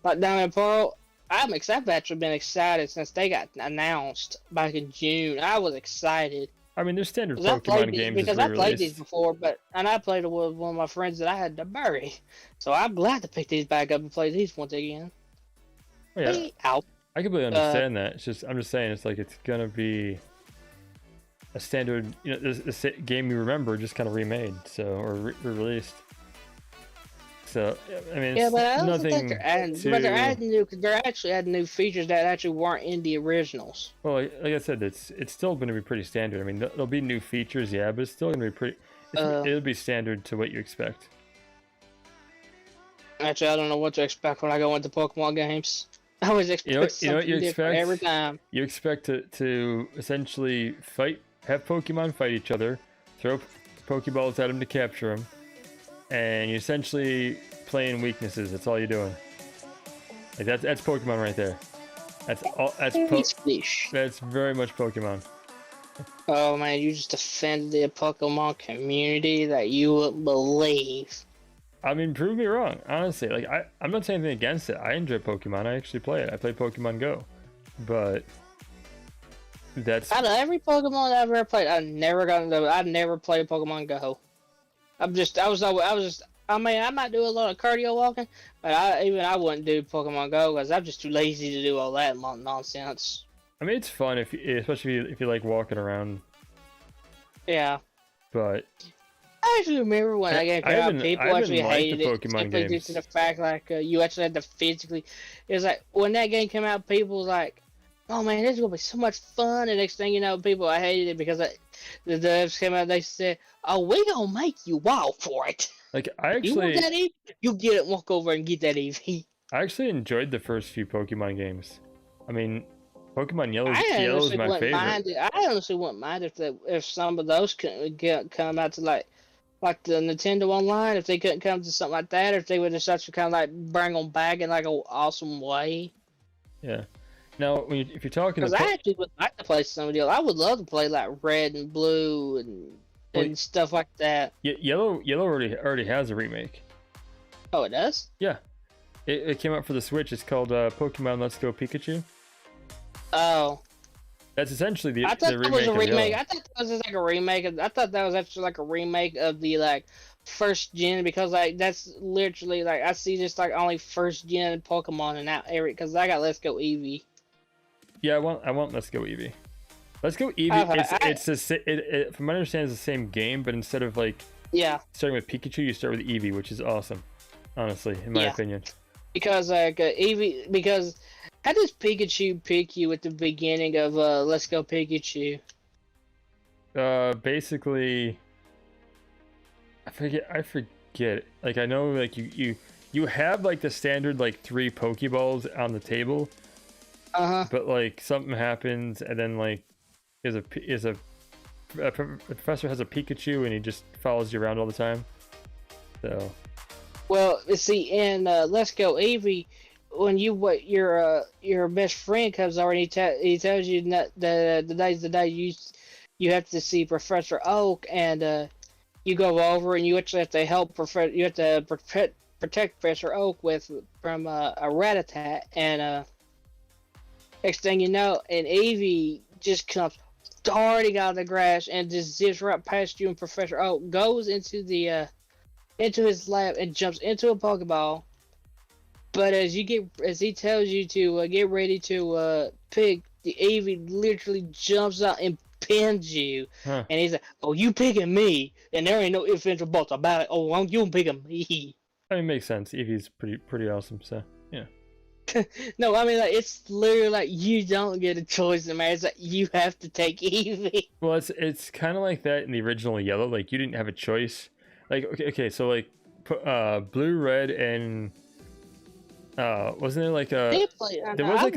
Speaker 2: Diamond and Pearl. I've actually been excited since they got announced back in June. I was excited.
Speaker 1: I mean, there's standard Pokemon games
Speaker 2: because I played these before, and I played it with one of my friends that I had to bury. So I'm glad to pick these back up and play these once again.
Speaker 1: Oh, yeah, I completely understand that. It's just I'm just saying it's like it's gonna be a standard, this game you remember just kind of remade, or re-released. So I mean, it's
Speaker 2: but I don't
Speaker 1: nothing.
Speaker 2: think they're actually adding new features that actually weren't in the originals.
Speaker 1: Well, like I said, it's still going to be pretty standard. I mean, there'll be new features, yeah, but it's still going to be pretty. It'll be standard to what you expect.
Speaker 2: Actually, I don't know what to expect when I go into Pokemon games. I always expect something different every time.
Speaker 1: You expect to essentially have Pokemon fight each other, throw Pokeballs at them to capture them. And you're essentially playing weaknesses. That's all you're doing. Like that's Pokemon right there. That's all. That's very much Pokemon.
Speaker 2: Oh man, you just defended the Pokemon community that you wouldn't believe.
Speaker 1: I mean, prove me wrong. Honestly, like I'm not saying anything against it. I enjoy Pokemon. I actually play it. I play Pokemon Go, but that's.
Speaker 2: Out of every Pokemon I've ever played, I never played Pokemon Go. I mean, I might do a lot of cardio walking, but I wouldn't do Pokemon Go because I'm just too lazy to do all that nonsense.
Speaker 1: I mean, it's fun especially if you like walking around.
Speaker 2: Yeah.
Speaker 1: But
Speaker 2: I actually remember when that game came out, people actually hated it simply due to the fact you actually had to physically. It was like when that game came out, people was like, "Oh man, this is gonna be so much fun!" And next thing you know, I hated it because the devs came out. They said, "Oh, we gonna make you wild for it."
Speaker 1: Like you
Speaker 2: want that EV? You get it. Walk over and get that EV.
Speaker 1: I actually enjoyed the first few Pokemon games. I mean, Pokemon Yellow is my favorite.
Speaker 2: I honestly wouldn't mind if some of those could come out to like like the Nintendo Online, if they couldn't come to something like that, or if they would just actually kind of like bring them back in like an awesome way.
Speaker 1: Yeah. Now, if you're talking
Speaker 2: Because I actually would like to play some of the. I would love to play like Red and Blue and stuff like that.
Speaker 1: Yellow already has a remake.
Speaker 2: Oh, it does?
Speaker 1: Yeah. It came out for the Switch. It's called Pokemon Let's Go Pikachu.
Speaker 2: Oh.
Speaker 1: That's essentially the
Speaker 2: I thought
Speaker 1: the
Speaker 2: that was a remake.
Speaker 1: Yellow.
Speaker 2: I thought that was just like a remake. I thought that was actually like a remake of the like first gen, because like that's literally like I see just like only first gen Pokemon in that area, because I got Let's Go Eevee.
Speaker 1: Yeah, I want Let's Go Eevee. Let's Go Eevee. From my understanding, it's the same game, but instead of like starting with Pikachu, you start with Eevee, which is awesome. Honestly, in my opinion.
Speaker 2: Because like Eevee, because how does Pikachu pick you at the beginning of Let's Go Pikachu?
Speaker 1: Basically, I forget. Like I know, like you have like the standard like 3 Pokeballs on the table. But like something happens, and then like a professor has a Pikachu, and he just follows you around all the time. So. Well,
Speaker 2: see, in Let's Go Eevee, when your best friend comes over, and he tells you that the day's the day you have to see Professor Oak, and you go over and you actually have to help protect Professor Oak from a rat attack, and next thing you know, and Eevee just comes darting out of the grass and just zips right past you, and Professor Oak goes into his lab and jumps into a Pokeball. But as he tells you to get ready to pick, the Eevee literally jumps out and pins you. And he's like, "Oh, you picking me?" And there ain't no ifs, ands, or buts about it. "Oh, you picking me?"
Speaker 1: I mean, it makes sense. Eevee's pretty awesome, so yeah.
Speaker 2: No, I mean, like, it's literally like you don't get a choice, man. It's like you have to take Eevee.
Speaker 1: Well, it's kind of like that in the original Yellow. Like you didn't have a choice. Like okay, so like Blue, Red, and wasn't there like a there was like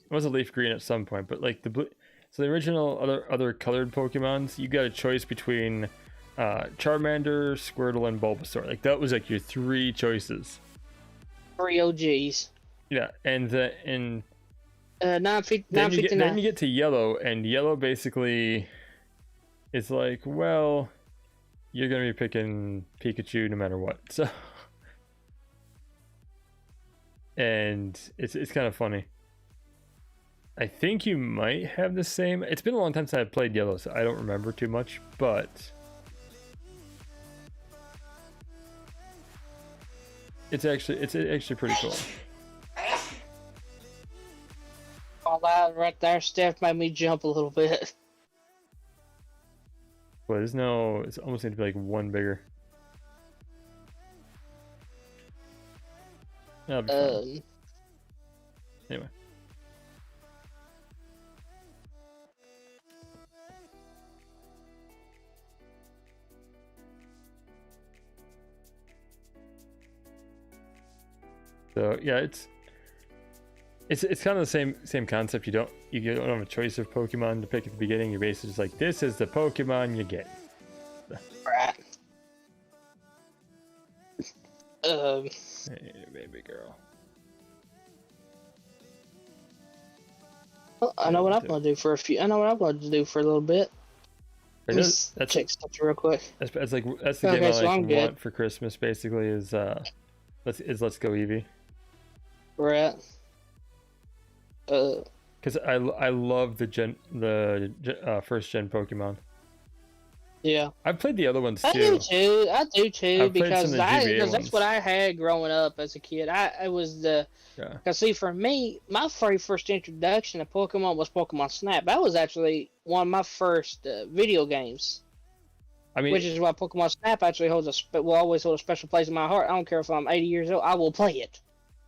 Speaker 1: was a Leaf Green at some point, but like the blue. So the original other colored Pokemons, you got a choice between Charmander, Squirtle, and Bulbasaur. Like that was like your 3 choices.
Speaker 2: 3 OGs.
Speaker 1: Yeah, and then you get to Yellow, and Yellow basically is like, well, you're gonna be picking Pikachu no matter what. So, and it's kind of funny. I think you might have the same. It's been a long time since I've played Yellow, so I don't remember too much, but it's actually pretty cool.
Speaker 2: All that right there, Steph, made me jump a little bit.
Speaker 1: Well, it's almost need to be like 1 bigger. That'll be fun. Anyway. So yeah, it's kind of the same concept. You don't have a choice of Pokemon to pick at the beginning. You're basically just like, this is the Pokemon you get.
Speaker 2: Right.
Speaker 1: Hey, baby girl.
Speaker 2: Well, I know what I'm gonna do for a little bit. Let's check stuff real quick.
Speaker 1: That's the game I want for Christmas. Basically, is Let's Go Eevee.
Speaker 2: Right.
Speaker 1: Because I love the first gen Pokemon.
Speaker 2: Yeah.
Speaker 1: I've played the other ones too.
Speaker 2: I do too, because
Speaker 1: that's
Speaker 2: that's what I had growing up as a kid. Because see, for me, my very first introduction to Pokemon was Pokemon Snap. That was actually one of my first video games. I mean, which is why Pokemon Snap actually will always hold a special place in my heart. I don't care if I'm 80 years old, I will play it.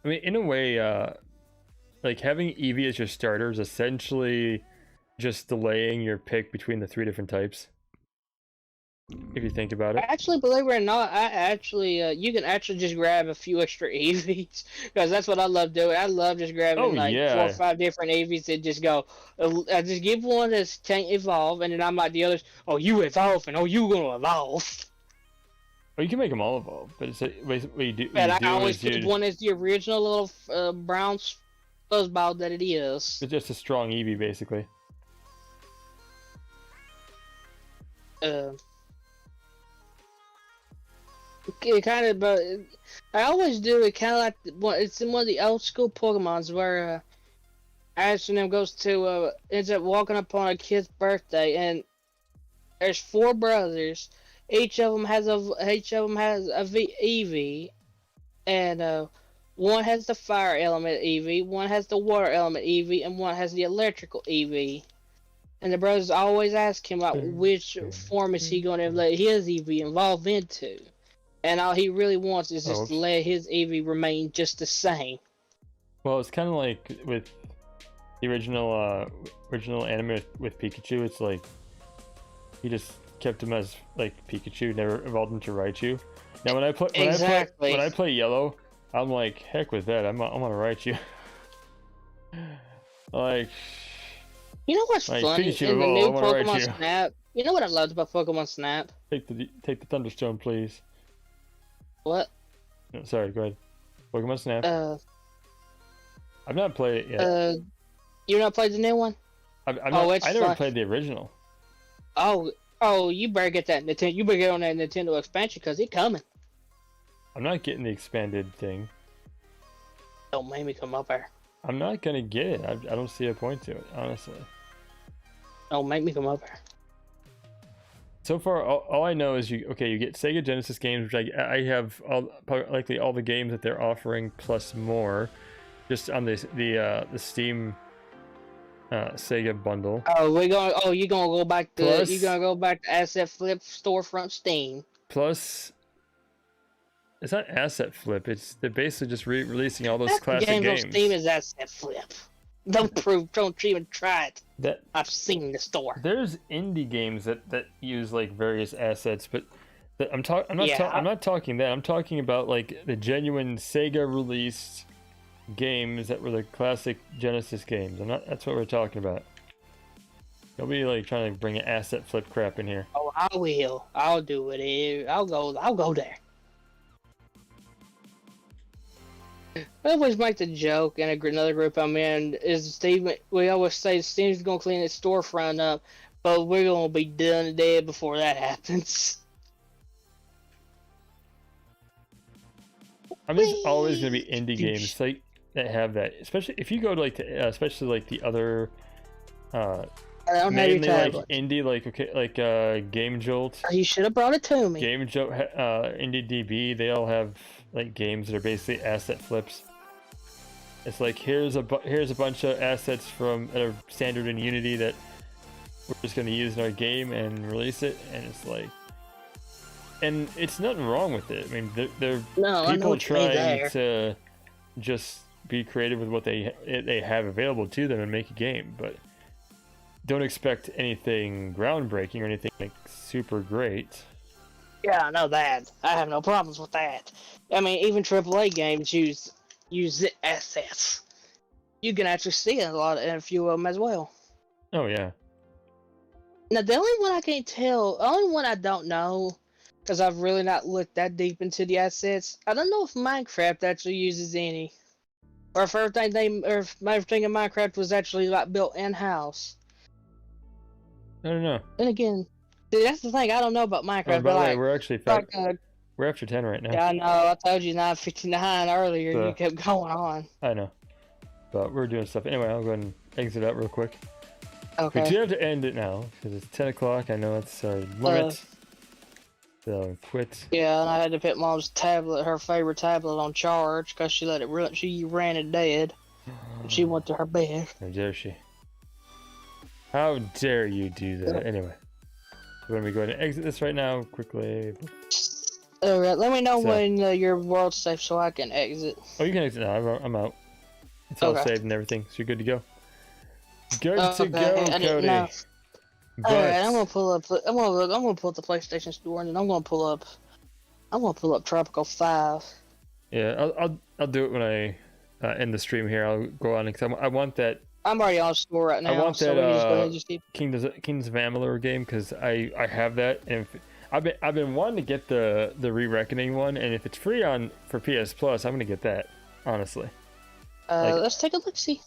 Speaker 1: I mean, in a way, like having Eevee as your starter is essentially just delaying your pick between the 3 different types. If you think about it.
Speaker 2: Actually, believe it or not, you can actually just grab a few extra Eevees, because that's what I love doing. I love just grabbing 4 or 5 different Eevees and just go. I just give one that can't evolve, and then I'm like the others. Oh, you evolve, and oh, you gonna evolve.
Speaker 1: Or you can make them all evolve, but it's basically what you do.
Speaker 2: And I
Speaker 1: do
Speaker 2: always
Speaker 1: is
Speaker 2: pick one as the original little brown fuzzball that it is.
Speaker 1: It's just a strong Eevee, basically.
Speaker 2: It kind of, but I always do it kind of like it's in one of the old school Pokemons where Ash and them goes to ends up walking up on a kid's birthday, and there's 4 brothers. Each of them has a Eevee, and one has the fire element Eevee, one has the water element Eevee, and one has the electrical Eevee. And the brothers always ask him about which form is he going to let his Eevee evolve into. And all he really wants is just to let his Eevee remain just the same.
Speaker 1: Well, it's kind of like with the original anime with Pikachu. It's like he just kept him as like Pikachu, never evolved into Raichu. Now when I play Yellow, I'm like, heck with that. I'm on a Raichu. Like,
Speaker 2: you know what's funny
Speaker 1: Pikachu
Speaker 2: in the new Pokemon
Speaker 1: Raichu.
Speaker 2: Snap? You know what I loved about Pokemon Snap?
Speaker 1: Take the Thunderstone, please.
Speaker 2: What?
Speaker 1: No, sorry, go ahead. Pokemon Snap. I've not played it yet.
Speaker 2: You not played the new one?
Speaker 1: I never played the original.
Speaker 2: Oh, you better get that Nintendo. You better get on that Nintendo expansion because it's coming.
Speaker 1: I'm not getting the expanded thing.
Speaker 2: Don't make me come up there.
Speaker 1: I'm not gonna get it. I don't see a point to it, honestly.
Speaker 2: Don't make me come up there.
Speaker 1: So far, all I know is you get Sega Genesis games, which I have likely all the games that they're offering plus more, just on the Steam Sega bundle.
Speaker 2: You gonna go back to Asset Flip storefront Steam.
Speaker 1: Plus, it's not Asset Flip. They're basically just releasing all those classic games.
Speaker 2: On Steam is Asset Flip. Don't even try it. I've seen the store.
Speaker 1: There's indie games that use like various assets, but I'm not talking that. I'm talking about like the genuine Sega released games that were the classic Genesis games. That's what we're talking about. You'll be like trying to bring an Asset Flip crap in here.
Speaker 2: Oh, I will. I'll do it. I'll go there. I always make the joke in another group I'm in is we always say Steam's gonna clean its storefront up, but we're gonna be done and dead before that happens.
Speaker 1: I mean, it's always gonna be indie games like that have that, especially if you go to like especially like the other mainly like indie like Game Jolt.
Speaker 2: You should have brought it to me.
Speaker 1: Game Jolt, Indie DB, they all have like games that are basically asset flips. It's like here's a bunch of assets that are standard in Unity that we're just going to use in our game and release it, and it's like, and it's nothing wrong with it. I mean, they're people trying to just be creative with what they have available to them and make a game, but don't expect anything groundbreaking or anything like super great.
Speaker 2: Yeah, I know that. I have no problems with that. I mean, even AAA games use assets. You can actually see in a few of them as well.
Speaker 1: Oh yeah.
Speaker 2: Now the only one I can't tell, the only one I don't know, because I've really not looked that deep into the assets. I don't know if Minecraft actually uses any, or if everything in Minecraft was actually like built in house.
Speaker 1: I don't know.
Speaker 2: And again, see, that's the thing. I don't know about Minecraft.
Speaker 1: By the way, we're actually we're after 10 right now.
Speaker 2: Yeah, I know. I told you 9:59 earlier. So, you kept going on.
Speaker 1: I know, but we're doing stuff anyway. I'll go ahead and exit out real quick.
Speaker 2: Okay.
Speaker 1: We do have to end it now because it's 10 o'clock. I know it's our limit. So quit.
Speaker 2: Yeah, and I had to put Mom's tablet, her favorite tablet, on charge because she ran it dead. She went to her bed.
Speaker 1: How dare she? How dare you do that? Anyway, we're gonna go ahead and exit this right now quickly.
Speaker 2: Alright, let me know when your world's safe so I can exit.
Speaker 1: Oh, you can exit now. I'm out. It's all saved and everything, so you're good to go. Good to go, Cody. Alright,
Speaker 2: I'm gonna pull up. I'm gonna pull up the PlayStation Store, and then I'm gonna pull up Tropical 5.
Speaker 1: Yeah, I'll do it when I end the stream here. I'll go on because I want that.
Speaker 2: I'm already on the store right now.
Speaker 1: I want
Speaker 2: so
Speaker 1: that
Speaker 2: just
Speaker 1: Kingdoms of Amalur game because I have that, and I've been wanting to get the Re-Reckoning one, and if it's free for PS Plus, I'm gonna get that. Honestly.
Speaker 2: Let's take a look. See.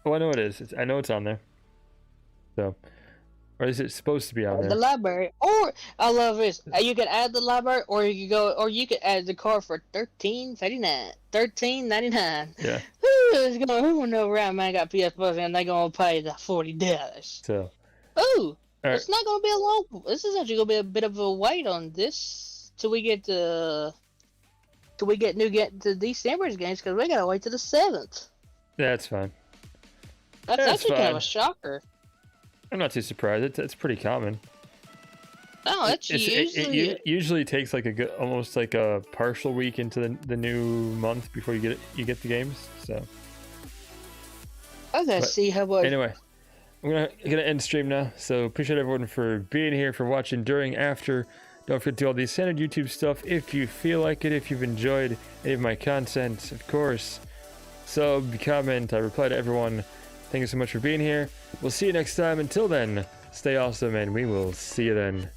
Speaker 1: Oh, I know it is. I know it's on there. So, or is it supposed to be on there?
Speaker 2: The library, or I love this. You can add the library, or you can you can add the car for $13.99.
Speaker 1: Yeah.
Speaker 2: Who will know around man got PS Plus and they gonna pay the $40?
Speaker 1: So.
Speaker 2: Ooh,
Speaker 1: right.
Speaker 2: It's not gonna be a long. This is actually gonna be a bit of a wait on this till we get to December's games because we gotta wait till the 7th.
Speaker 1: That's fine.
Speaker 2: That's actually kind of a shocker.
Speaker 1: I'm not too surprised. It's pretty common.
Speaker 2: Oh,
Speaker 1: it usually takes like almost like a partial week into the new month before you get the games. So.
Speaker 2: Okay, see how about.
Speaker 1: Anyway, I'm gonna end stream now. So appreciate everyone for being here, for watching, during, after. Don't forget to do all the standard YouTube stuff if you feel like it. If you've enjoyed any of my content, of course. Sub, comment. I reply to everyone. Thank you so much for being here. We'll see you next time. Until then, stay awesome, and we will see you then.